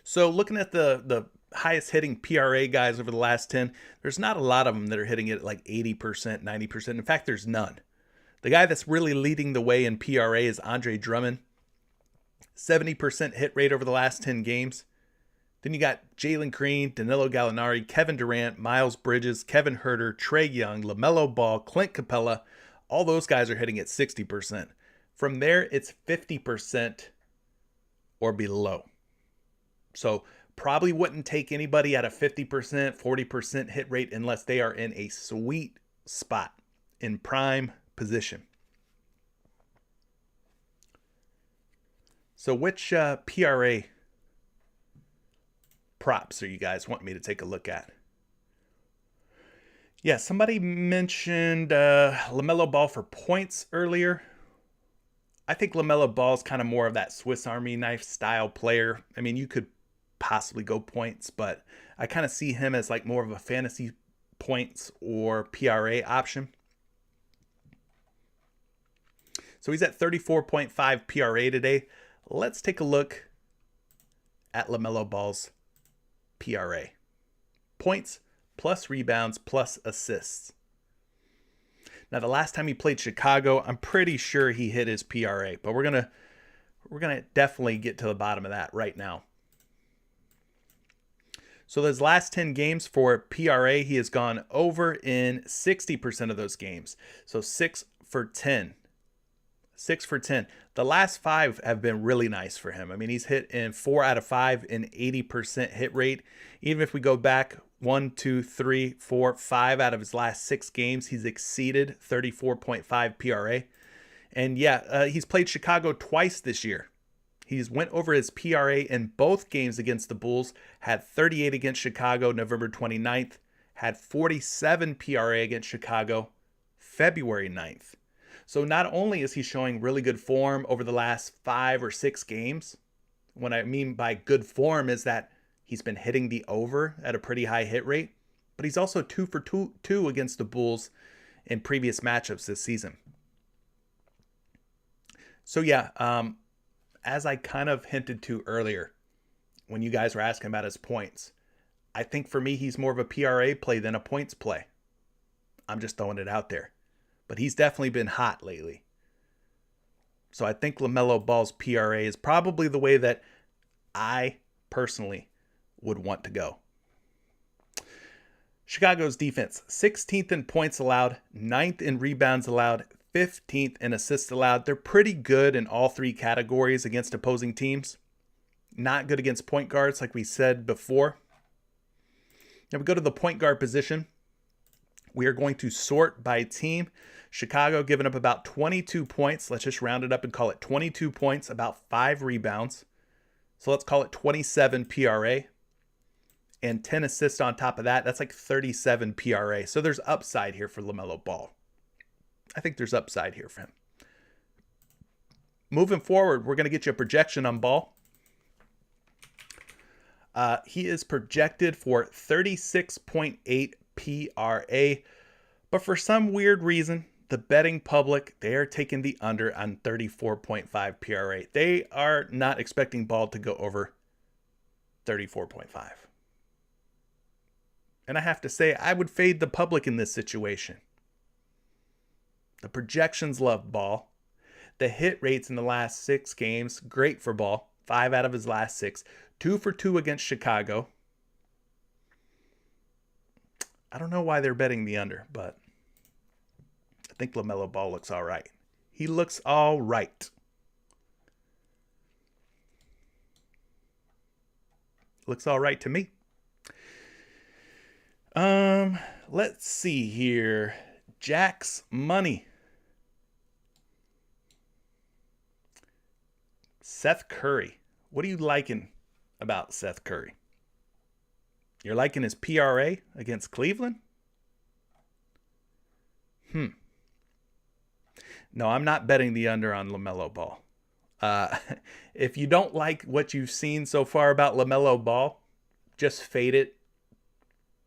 S1: So looking at the highest hitting PRA guys over the last 10, there's not a lot of them that are hitting it at like 80%, 90%. In fact, there's none. The guy that's really leading the way in PRA is Andre Drummond. 70% hit rate over the last 10 games. Then you got Jalen Green, Danilo Gallinari, Kevin Durant, Miles Bridges, Kevin Huerter, Trae Young, LaMelo Ball, Clint Capella. All those guys are hitting at 60%. From there, it's 50% or below. So probably wouldn't take anybody at a 50%, 40% hit rate unless they are in a sweet spot, in prime position. So which PRA props are you guys wanting me to take a look at? Yeah, somebody mentioned LaMelo Ball for points earlier. I think LaMelo Ball is kind of more of that Swiss Army knife style player. I mean, you could possibly go points, but I kind of see him as like more of a fantasy points or PRA option. So he's at 34.5 PRA today. Let's take a look at LaMelo Ball's PRA. Points plus rebounds plus assists. Now, the last time he played Chicago, I'm pretty sure he hit his PRA, but we're gonna definitely get to the bottom of that right now. So those last 10 games for PRA, he has gone over in 60% of those games. So 6 for 10. 6 for 10. The last 5 have been really nice for him. I mean, he's hit in 4 out of 5 in 80% hit rate. Even if we go back 1, 2, 3, 4, 5 out of his last 6 games, he's exceeded 34.5 PRA. And yeah, he's played Chicago twice this year. He's went over his PRA in both games against the Bulls, had 38 against Chicago November 29th, had 47 PRA against Chicago February 9th. So not only is he showing really good form over the last 5 or 6 games, what I mean by good form is that he's been hitting the over at a pretty high hit rate, but he's also 2 for 2 against the Bulls in previous matchups this season. So yeah, as I kind of hinted to earlier when you guys were asking about his points, I think for me he's more of a PRA play than a points play. I'm just throwing it out there. But he's definitely been hot lately. So I think LaMelo Ball's PRA is probably the way that I personally would want to go. Chicago's defense, 16th in points allowed, 9th in rebounds allowed, 15th in assists allowed. They're pretty good in all 3 categories against opposing teams. Not good against point guards, like we said before. Now we go to the point guard position. We are going to sort by team. Chicago giving up about 22 points. Let's just round it up and call it 22 points, about 5 rebounds. So let's call it 27 PRA. And 10 assists on top of that. That's like 37 PRA. So there's upside here for LaMelo Ball. I think there's upside here for him. Moving forward, we're going to get you a projection on Ball. He is projected for 36.8 PRA. But for some weird reason, the betting public, they are taking the under on 34.5 PRA. They are not expecting Ball to go over 34.5. And I have to say, I would fade the public in this situation. The projections love Ball. The hit rates in the last 6 games, great for Ball. 5 out of his last 6. 2 for 2 against Chicago. I don't know why they're betting the under, but I think LaMelo Ball looks all right. He looks all right. Looks all right to me. Let's see here. Jack's money. Seth Curry. What are you liking about Seth Curry? You're liking his PRA against Cleveland? No, I'm not betting the under on LaMelo Ball. If you don't like what you've seen so far about LaMelo Ball, just fade it.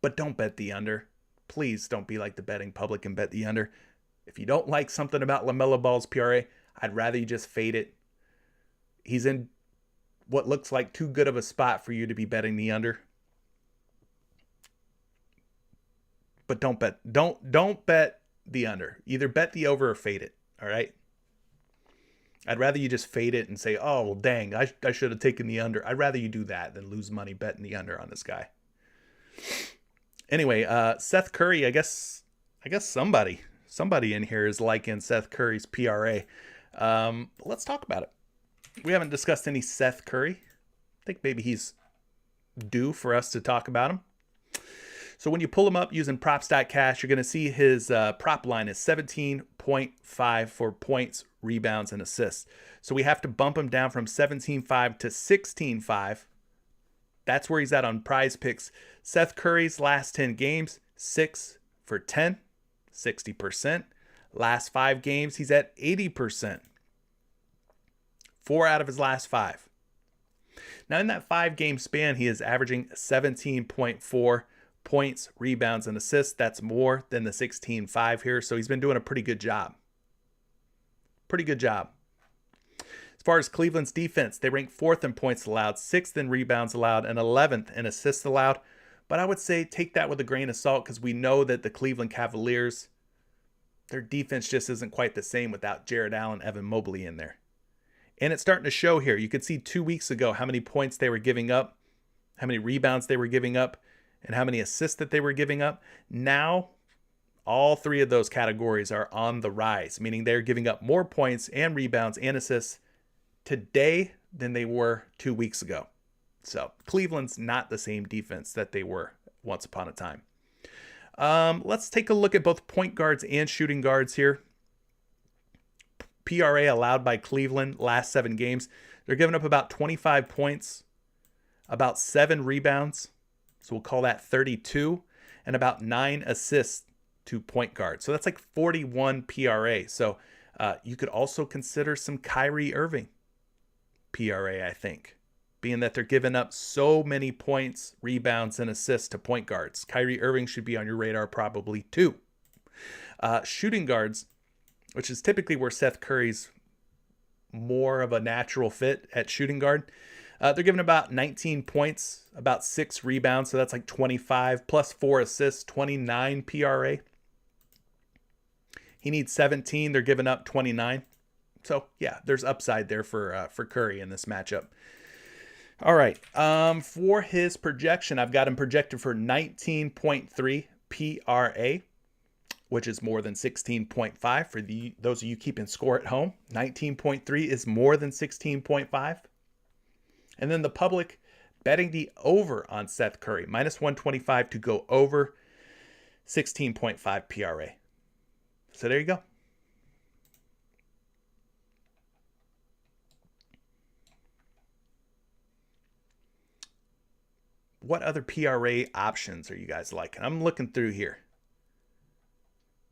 S1: But don't bet the under. Please don't be like the betting public and bet the under. If you don't like something about LaMelo Ball's PRA, I'd rather you just fade it. He's in what looks like too good of a spot for you to be betting the under. but don't bet the under. Either bet the over or fade it. All right. I'd rather you just fade it and say, oh, well, dang, I should have taken the under. I'd rather you do that than lose money betting the under on this guy. Anyway, Seth Curry, I guess somebody in here is liking Seth Curry's PRA. Let's talk about it. We haven't discussed any Seth Curry. I think maybe he's due for us to talk about him. So when you pull him up using props.cash, you're going to see his prop line is 17.5 for points, rebounds, and assists. So we have to bump him down from 17.5 to 16.5. That's where he's at on PrizePicks. Seth Curry's last 10 games, 6 for 10, 60%. Last 5 games, he's at 80%. 4 out of his last 5. Now in that 5-game span, he is averaging 17.4 points, rebounds, and assists. That's more than the 16.5 here. So he's been doing a pretty good job. Pretty good job. As far as Cleveland's defense, they rank 4th in points allowed, 6th in rebounds allowed, and 11th in assists allowed. But I would say take that with a grain of salt because we know that the Cleveland Cavaliers, their defense just isn't quite the same without Jared Allen, Evan Mobley in there. And it's starting to show here. You could see 2 weeks ago how many points they were giving up, how many rebounds they were giving up, and how many assists that they were giving up. Now, all 3 of those categories are on the rise, meaning they're giving up more points and rebounds and assists today than they were 2 weeks ago. So Cleveland's not the same defense that they were once upon a time. Let's take a look at both point guards and shooting guards here. PRA allowed by Cleveland last 7 games. They're giving up about 25 points, about 7 rebounds. So we'll call that 32, and about 9 assists to point guard. So that's like 41 PRA. So you could also consider some Kyrie Irving PRA, I think, being that they're giving up so many points, rebounds, and assists to point guards. Kyrie Irving should be on your radar probably too. Shooting guards, which is typically where Seth Curry's more of a natural fit at shooting guard. They're giving about 19 points, about 6 rebounds, so that's like 25, plus 4 assists, 29 PRA. He needs 17. They're giving up 29. So, yeah, there's upside there for Curry in this matchup. All right, for his projection, I've got him projected for 19.3 PRA, which is more than 16.5 for those of you keeping score at home. 19.3 is more than 16.5. And then the public betting the over on Seth Curry, minus 125 to go over 16.5 PRA. So there you go. What other PRA options are you guys liking? I'm looking through here.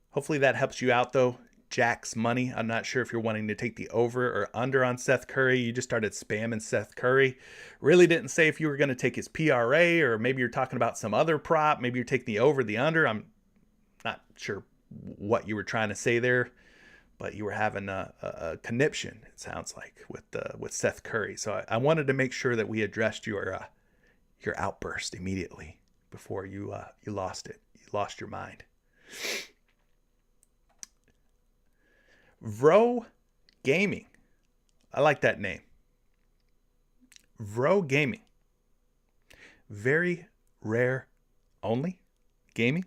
S1: Hopefully that helps you out, though. Jack's money. I'm not sure if you're wanting to take the over or under on Seth Curry. You just started spamming Seth Curry. Really didn't say if you were going to take his PRA, or maybe you're talking about some other prop. Maybe you're taking the over, the under. I'm not sure what you were trying to say there, but you were having a conniption, it sounds like, with Seth Curry. So I wanted to make sure that we addressed your outburst immediately before you lost it. You lost your mind. Vro Gaming. I like that name. Vro Gaming. Very rare only gaming.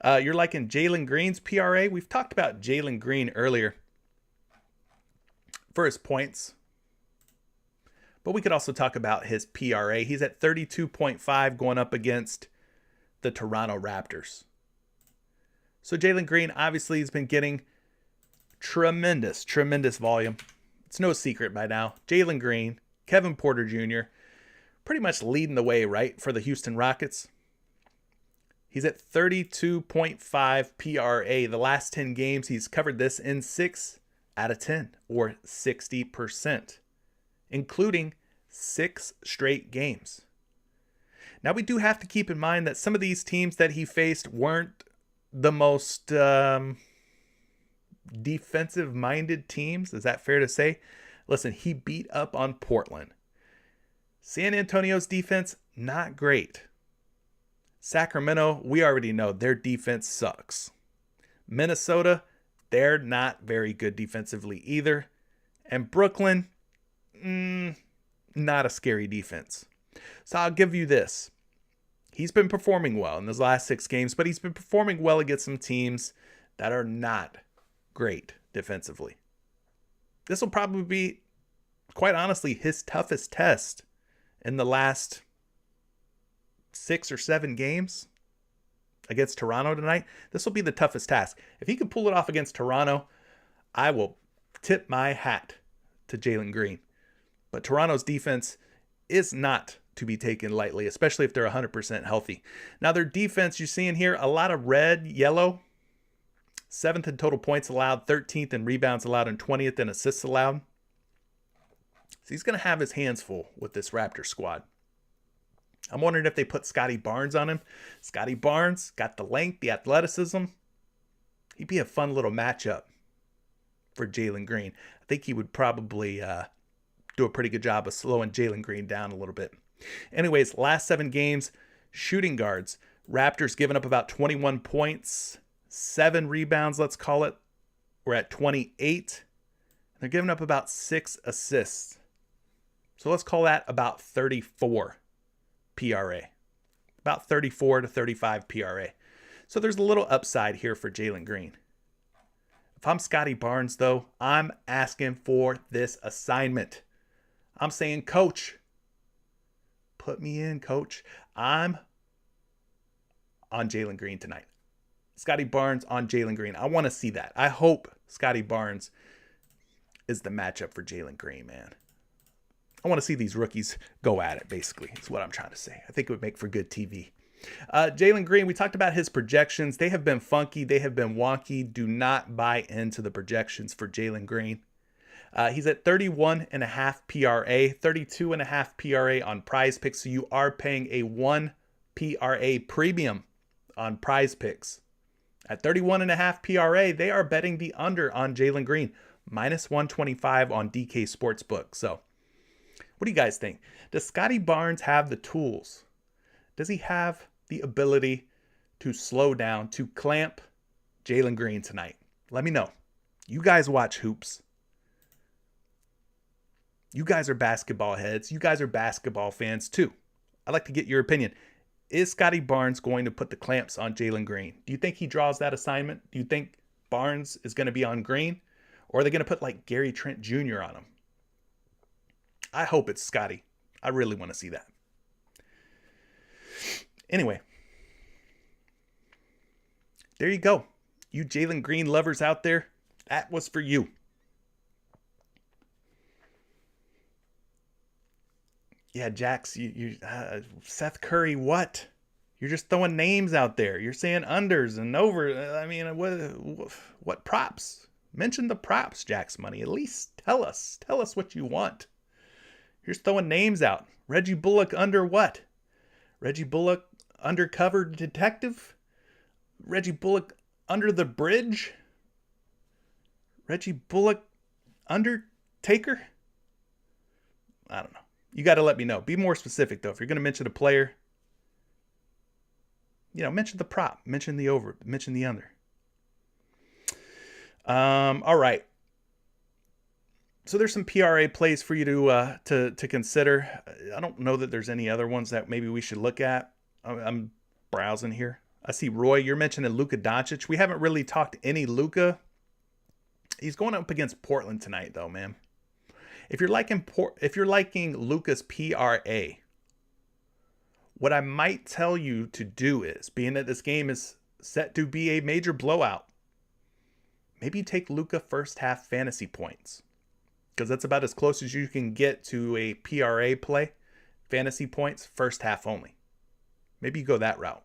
S1: You're liking Jalen Green's PRA. We've talked about Jalen Green earlier for his points, but we could also talk about his PRA. He's at 32.5 going up against the Toronto Raptors. So Jalen Green obviously has been getting tremendous volume. It's no secret by now. Jalen Green, Kevin Porter Jr., pretty much leading the way, right, for the Houston Rockets. He's at 32.5 PRA. The last 10 games, he's covered this in 6 out of 10, or 60%, including 6 straight games. Now, we do have to keep in mind that some of these teams that he faced weren't the most defensive-minded teams. Is that fair to say? Listen, he beat up on Portland. San Antonio's defense, not great. Sacramento, we already know their defense sucks. Minnesota, they're not very good defensively either. And Brooklyn, not a scary defense. So I'll give you this. He's been performing well in his last 6 games, but he's been performing well against some teams that are not great defensively. This will probably be, quite honestly, his toughest test in the last 6 or 7 games against Toronto tonight. This will be the toughest task. If he can pull it off against Toronto, I will tip my hat to Jalen Green. But Toronto's defense is not to be taken lightly, especially if they're 100% healthy. Now, their defense, you see in here, a lot of red, yellow. 7th in total points allowed, 13th in rebounds allowed, and 20th in assists allowed. So he's going to have his hands full with this Raptor squad. I'm wondering if they put Scotty Barnes on him. Scotty Barnes got the length, the athleticism. He'd be a fun little matchup for Jalen Green. I think he would probably do a pretty good job of slowing Jalen Green down a little bit. Anyways, last 7 games, shooting guards. Raptors giving up about 21 points, 7 rebounds, let's call it. We're at 28. They're giving up about 6 assists. So let's call that about 34 PRA. About 34 to 35 PRA. So there's a little upside here for Jalen Green. If I'm Scotty Barnes, though, I'm asking for this assignment. I'm saying, coach, put me in, coach. I'm on Jalen Green tonight. Scotty Barnes on Jalen Green. I want to see that. I hope Scotty Barnes is the matchup for Jalen Green, man. I want to see these rookies go at it, basically. Is what I'm trying to say. I think it would make for good TV. Jalen Green, we talked about his projections. They have been funky. They have been wonky. Do not buy into the projections for Jalen Green. He's at 31.5 PRA, 32.5 PRA on PrizePicks. So you are paying a 1 PRA premium on PrizePicks. At 31.5 PRA, they are betting the under on Jalen Green, minus 125 on DK Sportsbook. So what do you guys think? Does Scotty Barnes have the tools? Does he have the ability to slow down, to clamp Jalen Green tonight? Let me know. You guys watch hoops. You guys are basketball heads. You guys are basketball fans too. I'd like to get your opinion. Is Scotty Barnes going to put the clamps on Jalen Green? Do you think he draws that assignment? Do you think Barnes is going to be on Green? Or are they going to put like Gary Trent Jr. on him? I hope it's Scotty. I really want to see that. Anyway, there you go. You Jalen Green lovers out there, that was for you. Yeah, Jax, Seth Curry, what? You're just throwing names out there. You're saying unders and over. I mean, what props? Mention the props, Jax Money. At least tell us. Tell us what you want. You're just throwing names out. Reggie Bullock under what? Reggie Bullock undercover detective? Reggie Bullock under the bridge? Reggie Bullock Undertaker? I don't know. You got to let me know. Be more specific, though. If you're going to mention a player, mention the prop, mention the over, mention the under. All right. So there's some PRA plays for you to consider. I don't know that there's any other ones that maybe we should look at. I'm browsing here. I see Roy, you're mentioning Luka Doncic. We haven't really talked any Luka. He's going up against Portland tonight, though, man. If you're liking Luka's PRA, what I might tell you to do is, being that this game is set to be a major blowout, maybe take Luka first half fantasy points, because that's about as close as you can get to a PRA play. Fantasy points, first half only. Maybe you go that route.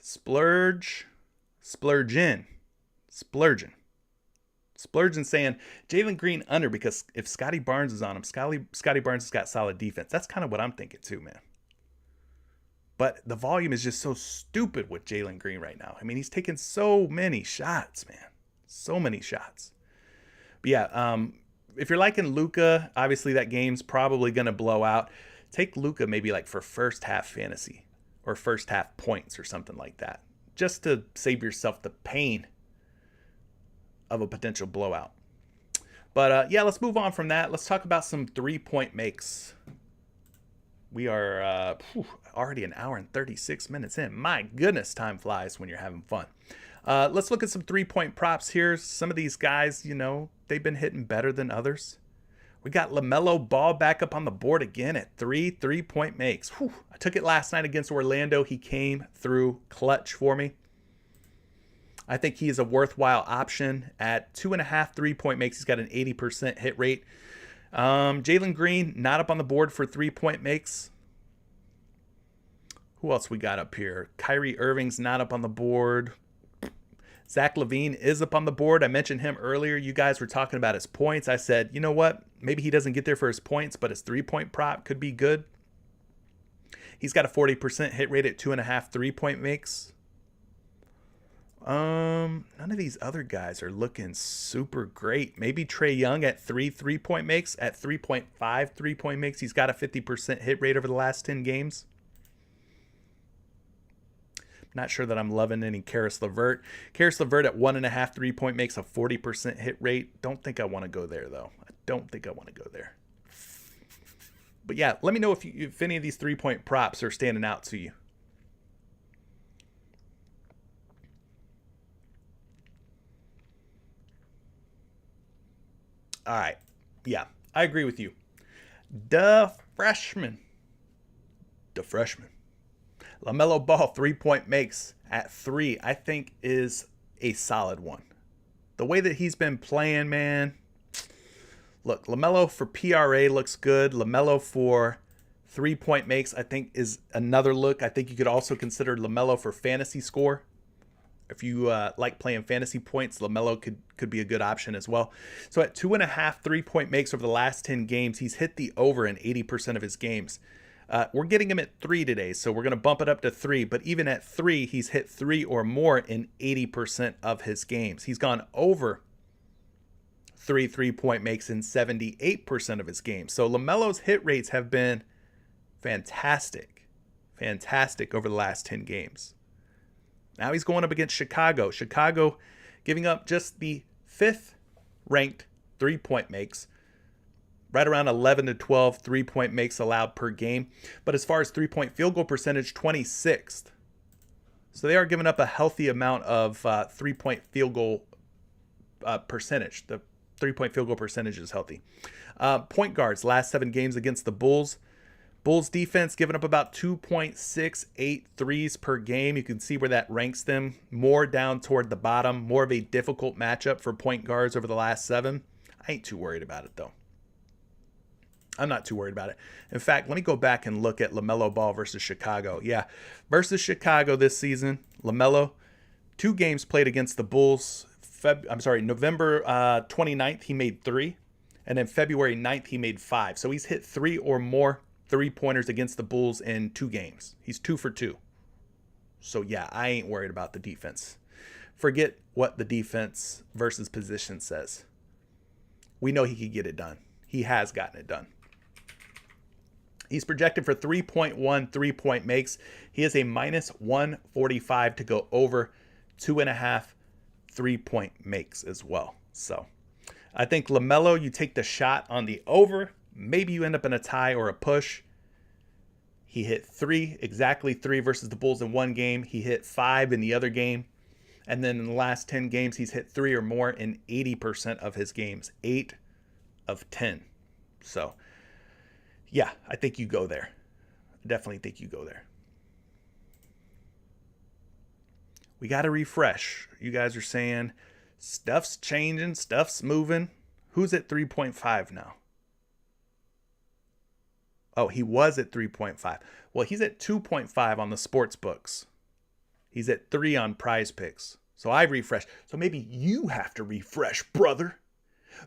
S1: Splurging saying Jalen Green under, because if Scotty Barnes is on him, Scotty Barnes has got solid defense. That's kind of what I'm thinking too, man. But the volume is just so stupid with Jalen Green right now. I mean, he's taking so many shots, man. So many shots. But yeah, if you're liking Luka, obviously that game's probably going to blow out. Take Luka maybe like for first half fantasy or first half points or something like that, just to save yourself the pain of a potential blowout. But yeah, let's move on from that. Let's talk about some 3-point makes. We are already an hour and 36 minutes in. My goodness, time flies when you're having fun. Let's look at some 3-point props here. Some of these guys, you know, they've been hitting better than others. We got LaMelo Ball back up on the board again at 3-point makes. Whew. I took it last night against Orlando. He came through clutch for me. I think he is a worthwhile option at 2.5 3-point makes. He's got an 80% hit rate. Jalen Green, not up on the board for 3-point makes. Who else we got up here? Kyrie Irving's not up on the board. Zach LaVine is up on the board. I mentioned him earlier. You guys were talking about his points. I said, you know what? Maybe he doesn't get there for his points, but his 3-point prop could be good. He's got a 40% hit rate at 2.5 3-point makes. None of these other guys are looking super great. Maybe Trae Young at 3-point makes, at 3.5 3-point makes. He's got a 50% hit rate over the last 10 games. Not sure that I'm loving any Karis LeVert. Karis LeVert at 1.5 3-point makes, a 40% hit rate. Don't think I want to go there though. I don't think I want to go there. But yeah, let me know if any of these 3-point props are standing out to you. All right. Yeah, I agree with you. The freshman. LaMelo Ball 3-point makes at 3, I think is a solid one. The way that he's been playing, man. Look, LaMelo for PRA looks good. LaMelo for 3-point makes, I think, is another look. I think you could also consider LaMelo for fantasy score. If you like playing fantasy points, LaMelo could be a good option as well. So at 2.5 3-point makes over the last 10 games, he's hit the over in 80% of his games. We're getting him at 3 today, so we're going to bump it up to 3. But even at 3, he's hit 3 or more in 80% of his games. He's gone over 3-point makes in 78% of his games. So LaMelo's hit rates have been fantastic over the last 10 games. Now he's going up against Chicago. Chicago giving up just the 5th ranked 3-point makes. Right around 11 to 12 3-point makes allowed per game. But as far as 3-point field goal percentage, 26th. So they are giving up a healthy amount of 3-point field goal percentage. The 3-point field goal percentage is healthy. Point guards, last 7 games against the Bulls. Bulls defense giving up about 2.68 threes per game. You can see where that ranks them more down toward the bottom. More of a difficult matchup for point guards over the last 7. I ain't too worried about it, though. I'm not too worried about it. In fact, let me go back and look at LaMelo Ball versus Chicago. Yeah, versus Chicago this season, LaMelo, 2 games played against the Bulls. November 29th, he made 3. And then February 9th, he made 5. So he's hit 3 or more 3-pointers against the Bulls in 2 games. He's 2 for 2. So yeah, I ain't worried about the defense. Forget what the defense versus position says. We know he could get it done. He has gotten it done. He's projected for 3.1 3-point makes. He is a minus 145 to go over 2.5 3-point makes as well. So I think LaMelo, you take the shot on the over. Maybe you end up in a tie or a push. He hit 3, exactly 3 versus the Bulls in 1 game. He hit 5 in the other game. And then in the last 10 games, he's hit 3 or more in 80% of his games. 8 of 10. So, yeah, I think you go there. Definitely think you go there. We got to refresh. You guys are saying stuff's changing, stuff's moving. Who's at 3.5 now? Oh, he was at 3.5. Well, he's at 2.5 on the sports books. He's at 3 on PrizePicks. So I refreshed. So maybe you have to refresh, brother.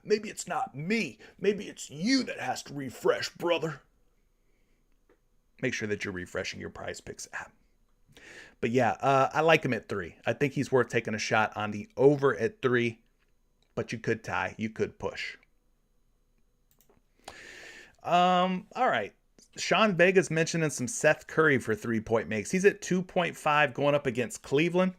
S1: Maybe it's not me. Maybe it's you that has to refresh, brother. Make sure that you're refreshing your PrizePicks app. But yeah, I like him at 3. I think he's worth taking a shot on the over at 3. But you could tie. You could push. All right. Sean Vega's mentioning some Seth Curry for 3-point makes. He's at 2.5 going up against Cleveland.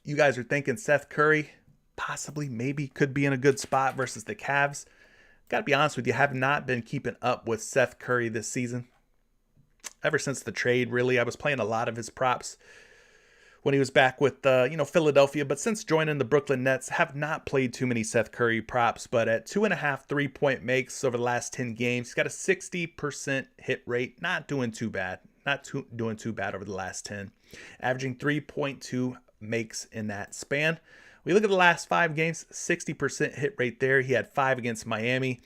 S1: You guys are thinking Seth Curry possibly, maybe could be in a good spot versus the Cavs. Got to be honest with you, have not been keeping up with Seth Curry this season. Ever since the trade, really. I was playing a lot of his props when he was back with Philadelphia, but since joining the Brooklyn Nets, have not played too many Seth Curry props, but at 2.5 3-point makes over the last 10 games, he's got a 60% hit rate, not doing too bad, doing too bad over the last 10, averaging 3.2 makes in that span. We look at the last 5 games, 60% hit rate there. He had 5 against Miami,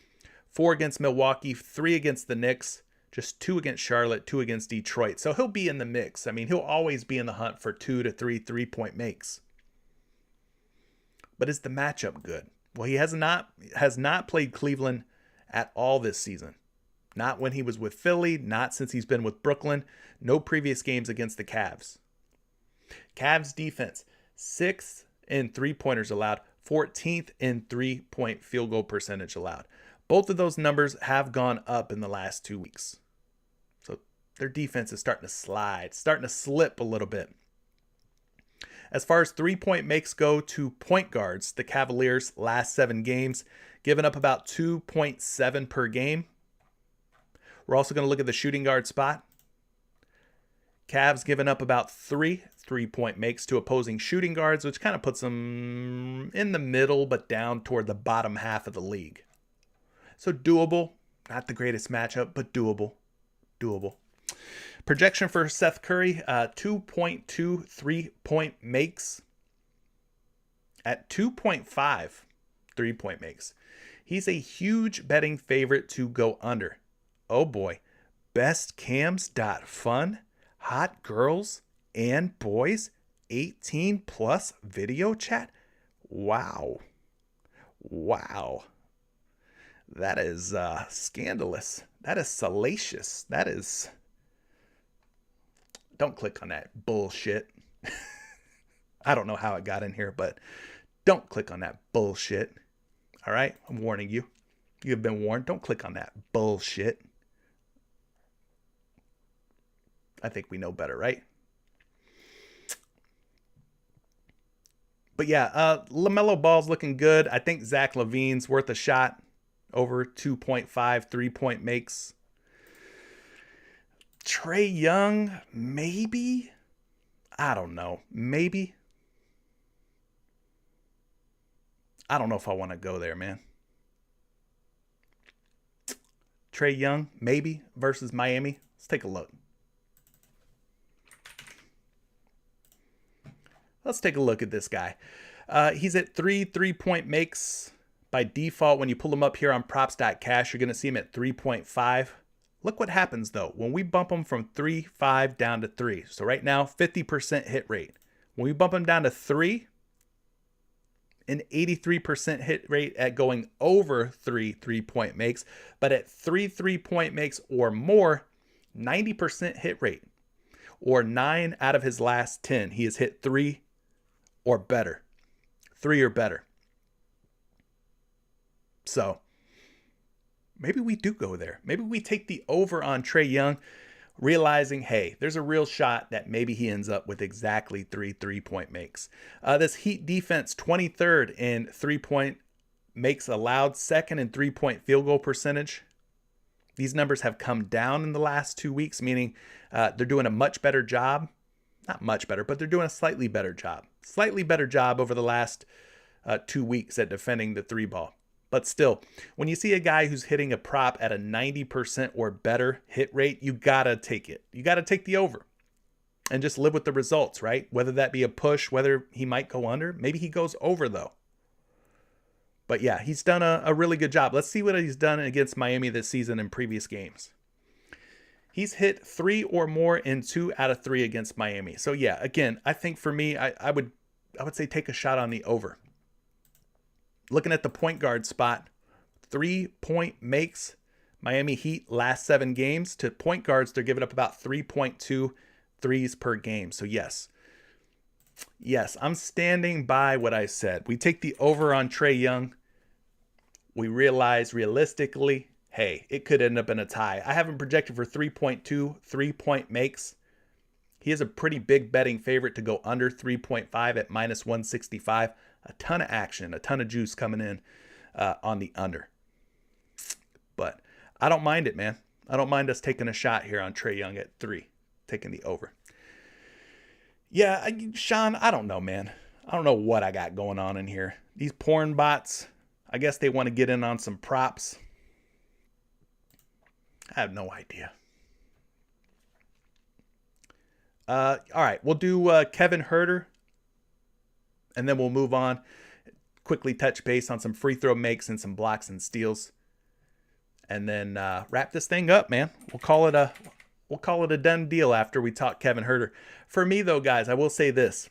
S1: 4 against Milwaukee, 3 against the Knicks, just 2 against Charlotte, 2 against Detroit. So he'll be in the mix. I mean, he'll always be in the hunt for 2 to 3 3-point makes. But is the matchup good? Well, he has not played Cleveland at all this season. Not when he was with Philly, not since he's been with Brooklyn. No previous games against the Cavs. Cavs defense, 6th in 3-pointers allowed, 14th in 3-point field goal percentage allowed. Both of those numbers have gone up in the last 2 weeks. So their defense is starting to slide, starting to slip a little bit. As far as 3-point makes go to point guards, the Cavaliers last 7 games, giving up about 2.7 per game. We're also going to look at the shooting guard spot. Cavs giving up about 3 3-point makes to opposing shooting guards, which kind of puts them in the middle, but down toward the bottom half of the league. So doable, not the greatest matchup, but doable. Projection for Seth Curry, 2.2 3-point makes at 2.5 3-point makes. He's a huge betting favorite to go under. Oh boy, bestcams.fun, hot girls and boys, 18 plus video chat. Wow. That is scandalous. That is salacious. Don't click on that bullshit. I don't know how it got in here, but don't click on that bullshit. All right? I'm warning you. You've been warned. Don't click on that bullshit. I think we know better, right? But yeah, LaMelo Ball's looking good. I think Zach LaVine's worth a shot. Over 2.5 3-point makes. Trae Young, maybe? I don't know. Maybe? I don't know if I want to go there, man. Trae Young, maybe, versus Miami. Let's take a look. Let's take a look at this guy. He's at 3 3-point makes. By default, when you pull him up here on props.cash, you're going to see him at 3.5. Look what happens, though, when we bump him from 3.5 down to 3. So right now, 50% hit rate. When we bump him down to 3, an 83% hit rate at going over 3 3-point makes. But at 3 3-point makes or more, 90% hit rate. Or 9 out of his last 10, he has hit 3 or better. 3 or better. So maybe we do go there. Maybe we take the over on Trae Young, realizing, hey, there's a real shot that maybe he ends up with exactly 3 3-point makes. This Heat defense, 23rd in 3-point makes allowed, 2nd in 3-point field goal percentage. These numbers have come down in the last 2 weeks, meaning they're doing a much better job. Not much better, but they're doing a slightly better job. Slightly better job over the last 2 weeks at defending the 3 ball. But still, when you see a guy who's hitting a prop at a 90% or better hit rate, you got to take it. You got to take the over and just live with the results, right? Whether that be a push, whether he might go under. Maybe he goes over, though. But yeah, he's done a really good job. Let's see what he's done against Miami this season in previous games. He's hit 3 or more in 2 out of 3 against Miami. So yeah, again, I think for me, I would say take a shot on the over. Looking at the point guard spot, 3-point makes. Miami Heat last 7 games to point guards, they're giving up about 3.2 threes per game. So yes, I'm standing by what I said. We take the over on Trae Young. We realize realistically, hey, it could end up in a tie. I have him projected for 3.2 3-point makes. He is a pretty big betting favorite to go under 3.5 at minus 165. A ton of action, a ton of juice coming in on the under. But I don't mind it, man. I don't mind us taking a shot here on Trae Young at 3, taking the over. Yeah, Sean, I don't know, man. I don't know what I got going on in here. These porn bots, I guess they want to get in on some props. I have no idea. All right, we'll do Kevin Huerter, and then we'll move on. Quickly touch base on some free throw makes and some blocks and steals, and then wrap this thing up, man. We'll call it a done deal after we talk Kevin Huerter. For me, though, guys, I will say this: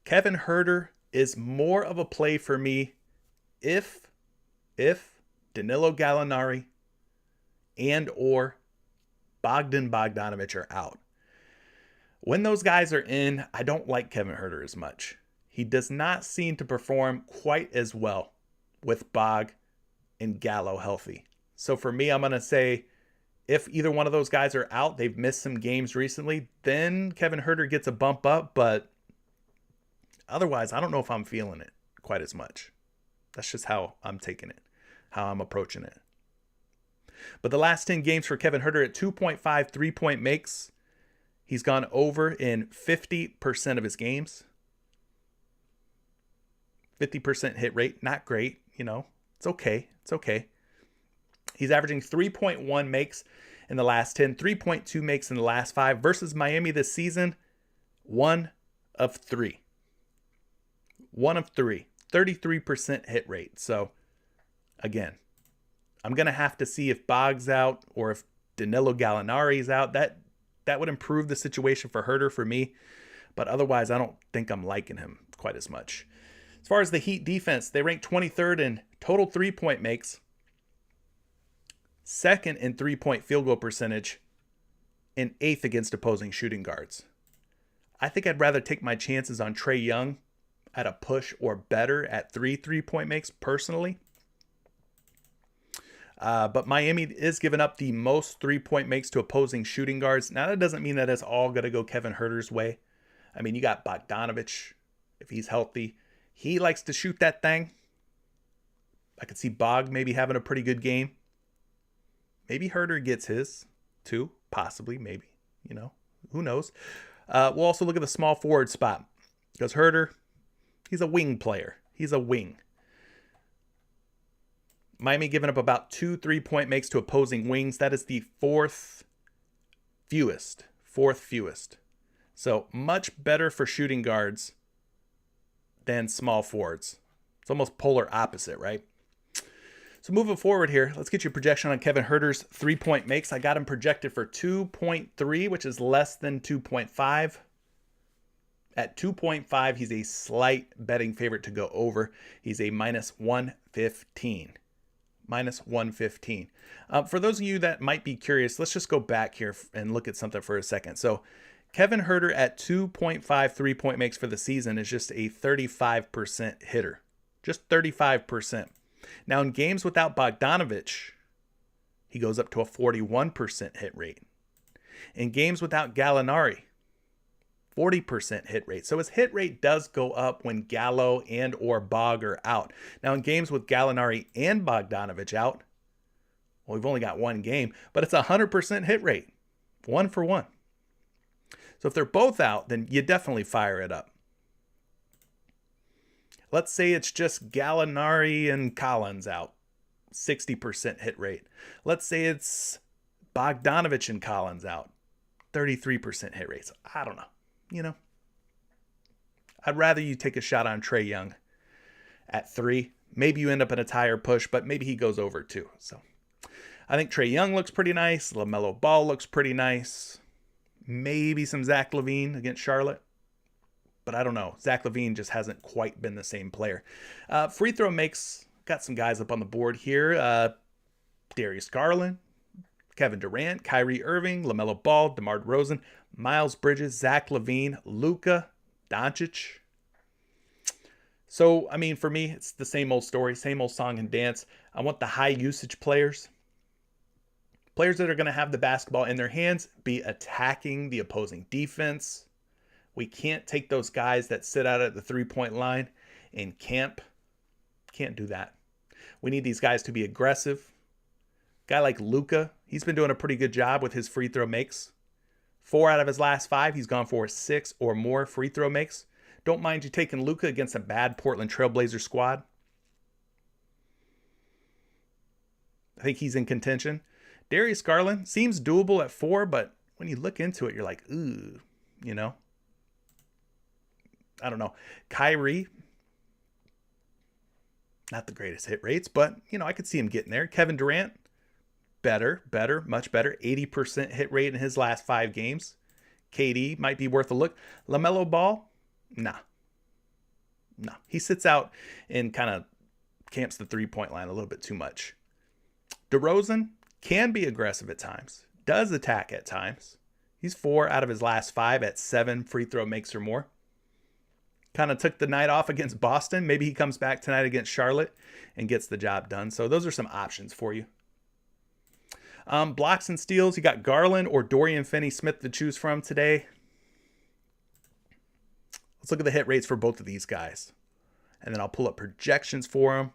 S1: Kevin Huerter is more of a play for me if Danilo Gallinari and or Bogdan Bogdanovic are out. When those guys are in, I don't like Kevin Huerter as much. He does not seem to perform quite as well with Bog and Gallo healthy. So for me, I'm going to say if either one of those guys are out, they've missed some games recently, then Kevin Huerter gets a bump up. But otherwise, I don't know if I'm feeling it quite as much. That's just how I'm taking it, how I'm approaching it. But the last 10 games for Kevin Huerter at 2.5 3-point makes, he's gone over in 50% of his games. 50% hit rate, not great, It's okay. It's okay. He's averaging 3.1 makes in the last 10, 3.2 makes in the last 5 versus Miami this season. 1 of 3. 1 of 3. 33% hit rate. So, again, I'm going to have to see if Bog's out or if Danilo Gallinari's out. That would improve the situation for Huerter for me. But otherwise, I don't think I'm liking him quite as much. As far as the Heat defense, they rank 23rd in total 3-point makes, 2nd in 3-point field goal percentage, and 8th against opposing shooting guards. I think I'd rather take my chances on Trae Young at a push or better at 3-point makes personally. But Miami is giving up the most 3-point makes to opposing shooting guards. Now, that doesn't mean that it's all going to go Kevin Huerter's way. I mean, you got Bogdanovic, if he's healthy. He likes to shoot that thing. I could see Bog maybe having a pretty good game. Maybe Huerter gets his, too. Possibly, maybe. Who knows? We'll also look at the small forward spot. Because Huerter, he's a wing player. He's a wing. Miami giving up about 2 3-point makes to opposing wings. That is the fourth fewest. So much better for shooting guards than small forwards. It's almost polar opposite, right? So moving forward here, let's get your projection on Kevin Huerter's 3-point makes. I got him projected for 2.3, which is less than 2.5. At 2.5, he's a slight betting favorite to go over. He's a minus 115. Minus 115. For those of you that might be curious, let's just go back here and look at something for a second. So Kevin Huerter at 2.5 3-point makes for the season is just a 35% hitter. Just 35%. Now in games without Bogdanovic, he goes up to a 41% hit rate. In games without Gallinari, 40% hit rate. So his hit rate does go up when Gallo and or Bog are out. Now in games with Gallinari and Bogdanovic out, well, we've only got one game, but it's a 100% hit rate. 1 for 1. So if they're both out, then you definitely fire it up. Let's say it's just Gallinari and Collins out. 60% hit rate. Let's say it's Bogdanovic and Collins out. 33% hit rate. So I don't know. I'd rather you take a shot on Trae Young at 3. Maybe you end up in a tie or push, but maybe he goes over 2. So I think Trae Young looks pretty nice. LaMelo Ball looks pretty nice. Maybe some Zach LaVine against Charlotte. But I don't know. Zach LaVine just hasn't quite been the same player. Free throw makes, got some guys up on the board here. Darius Garland, Kevin Durant, Kyrie Irving, LaMelo Ball, DeMar DeRozan, Miles Bridges, Zach LaVine, Luka, Doncic. So, I mean, for me, it's the same old story, same old song and dance. I want the high usage players, players that are going to have the basketball in their hands, be attacking the opposing defense. We can't take those guys that sit out at the 3-point line and camp. Can't do that. We need these guys to be aggressive. Guy like Luka, he's been doing a pretty good job with his free throw makes. 4 out of his last 5, he's gone for 6 or more free throw makes. Don't mind you taking Luka against a bad Portland Trailblazer squad. I think he's in contention. Darius Garland seems doable at 4, but when you look into it, you're like, ooh, you know. I don't know. Kyrie, not the greatest hit rates, but, you know, I could see him getting there. Kevin Durant, better, much better. 80% hit rate in his last 5 games. KD might be worth a look. LaMelo Ball, nah. He sits out and kind of camps the 3-point line a little bit too much. DeRozan can be aggressive at times, does attack at times. He's 4 out of his last 5 at 7 free throw makes or more. Kind of took the night off against Boston. Maybe he comes back tonight against Charlotte and gets the job done. So those are some options for you. Blocks and steals, you got Garland or Dorian Finney-Smith to choose from today. Let's look at the hit rates for both of these guys. And then I'll pull up projections for them.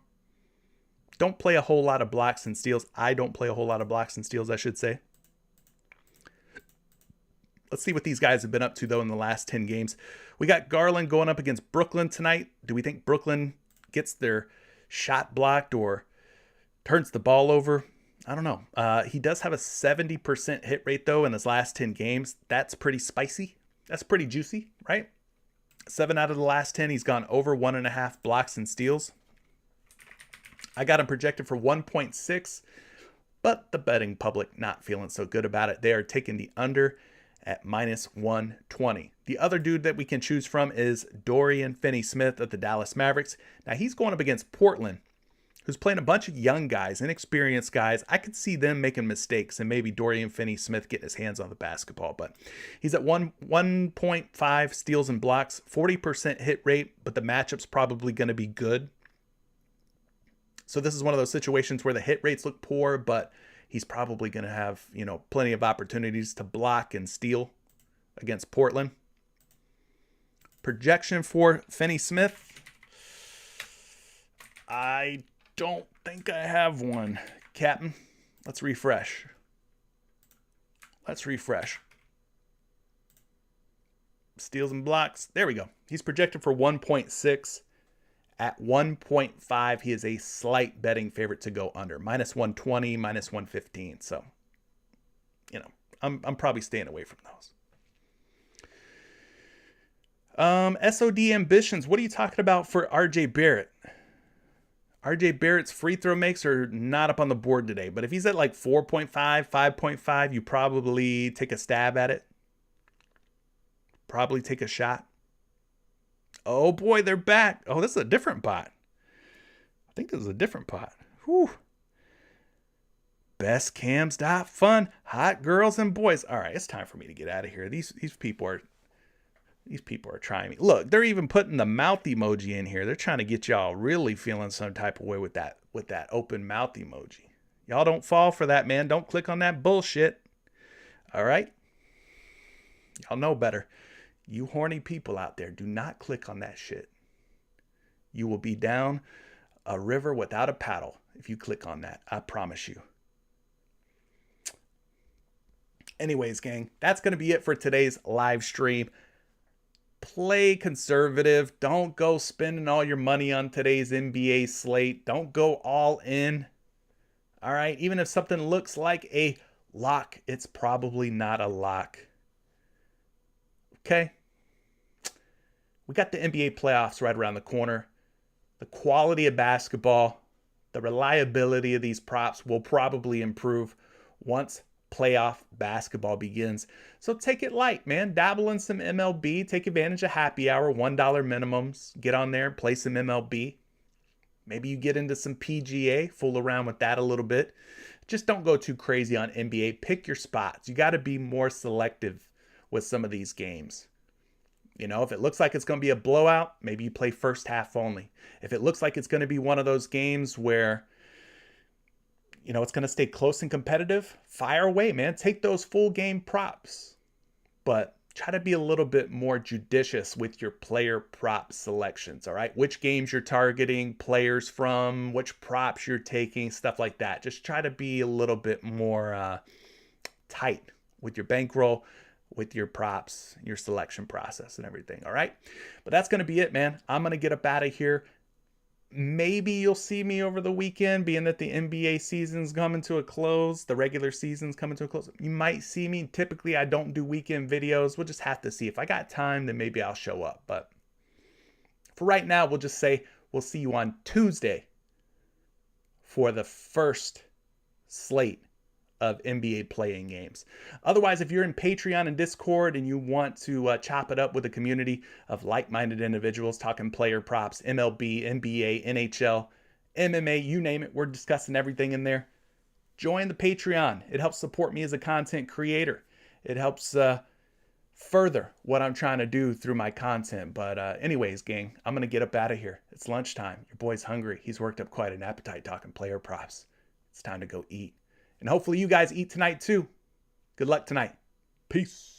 S1: Don't play a whole lot of blocks and steals. I don't play a whole lot of blocks and steals, I should say. Let's see what these guys have been up to, though, in the last 10 games. We got Garland going up against Brooklyn tonight. Do we think Brooklyn gets their shot blocked or turns the ball over? I don't know. He does have a 70% hit rate, though, in his last 10 games. That's pretty spicy. That's pretty juicy, right? 7 out of the last 10, he's gone over 1.5 blocks and steals. I got him projected for 1.6, but the betting public not feeling so good about it. They are taking the under at minus 120. The other dude that we can choose from is Dorian Finney-Smith of the Dallas Mavericks. Now, he's going up against Portland, who's playing a bunch of young guys, inexperienced guys. I could see them making mistakes and maybe Dorian Finney-Smith getting his hands on the basketball. But he's at 1.5 steals and blocks, 40% hit rate, but the matchup's probably going to be good. So this is one of those situations where the hit rates look poor, but he's probably going to have, you know, plenty of opportunities to block and steal against Portland. Projection for Finney-Smith. I don't think I have one, Captain. Let's refresh. Steals and blocks. There we go. He's projected for 1.6. At 1.5, he is a slight betting favorite to go under. Minus 120, minus 115. So, you know, I'm probably staying away from those. SOD ambitions. What are you talking about for RJ Barrett? RJ Barrett's free throw makes are not up on the board today. But if he's at like 4.5, 5.5, you probably take a stab at it. Probably take a shot. Oh boy, they're back. Oh, this is a different bot. I think this is a different bot. Whew. Bestcams.fun. Hot girls and boys. All right, it's time for me to get out of here. These people are trying me. Look, they're even putting the mouth emoji in here. They're trying to get y'all really feeling some type of way with that open mouth emoji. Y'all don't fall for that, man. Don't click on that bullshit. All right? Y'all know better. You horny people out there, do not click on that shit. You will be down a river without a paddle if you click on that. I promise you. Anyways, gang, that's going to be it for today's live stream. Play conservative. Don't go spending all your money on today's NBA slate. Don't go all in. All right? Even if something looks like a lock, it's probably not a lock. Okay? We got the NBA playoffs right around the corner. The quality of basketball, the reliability of these props will probably improve once playoff basketball begins. So take it light, man. Dabble in some MLB. Take advantage of happy hour, $1 minimums. Get on there and play some MLB. Maybe you get into some PGA, fool around with that a little bit. Just don't go too crazy on NBA. Pick your spots. You got to be more selective with some of these games. You know, if it looks like it's going to be a blowout, maybe you play first half only. If it looks like it's going to be one of those games where, you know, it's going to stay close and competitive, fire away, man. Take those full game props. But try to be a little bit more judicious with your player prop selections, all right? Which games you're targeting players from, which props you're taking, stuff like that. Just try to be a little bit more tight with your bankroll, with your props, your selection process and everything, all right? But that's going to be it, man. I'm going to get up out of here. Maybe you'll see me over the weekend, being that the NBA season's coming to a close, the regular season's coming to a close. You might see me. Typically, I don't do weekend videos. We'll just have to see. If I got time, then maybe I'll show up. But for right now, we'll just say we'll see you on Tuesday for the first slate of NBA playing games. Otherwise, if you're in Patreon and Discord and you want to chop it up with a community of like-minded individuals talking player props, MLB, NBA, NHL, MMA, you name it, we're discussing everything in there. Join the Patreon. It helps support me as a content creator. It helps further what I'm trying to do through my content. But anyways, gang, I'm going to get up out of here. It's lunchtime. Your boy's hungry. He's worked up quite an appetite talking player props. It's time to go eat. And hopefully you guys eat tonight too. Good luck tonight. Peace.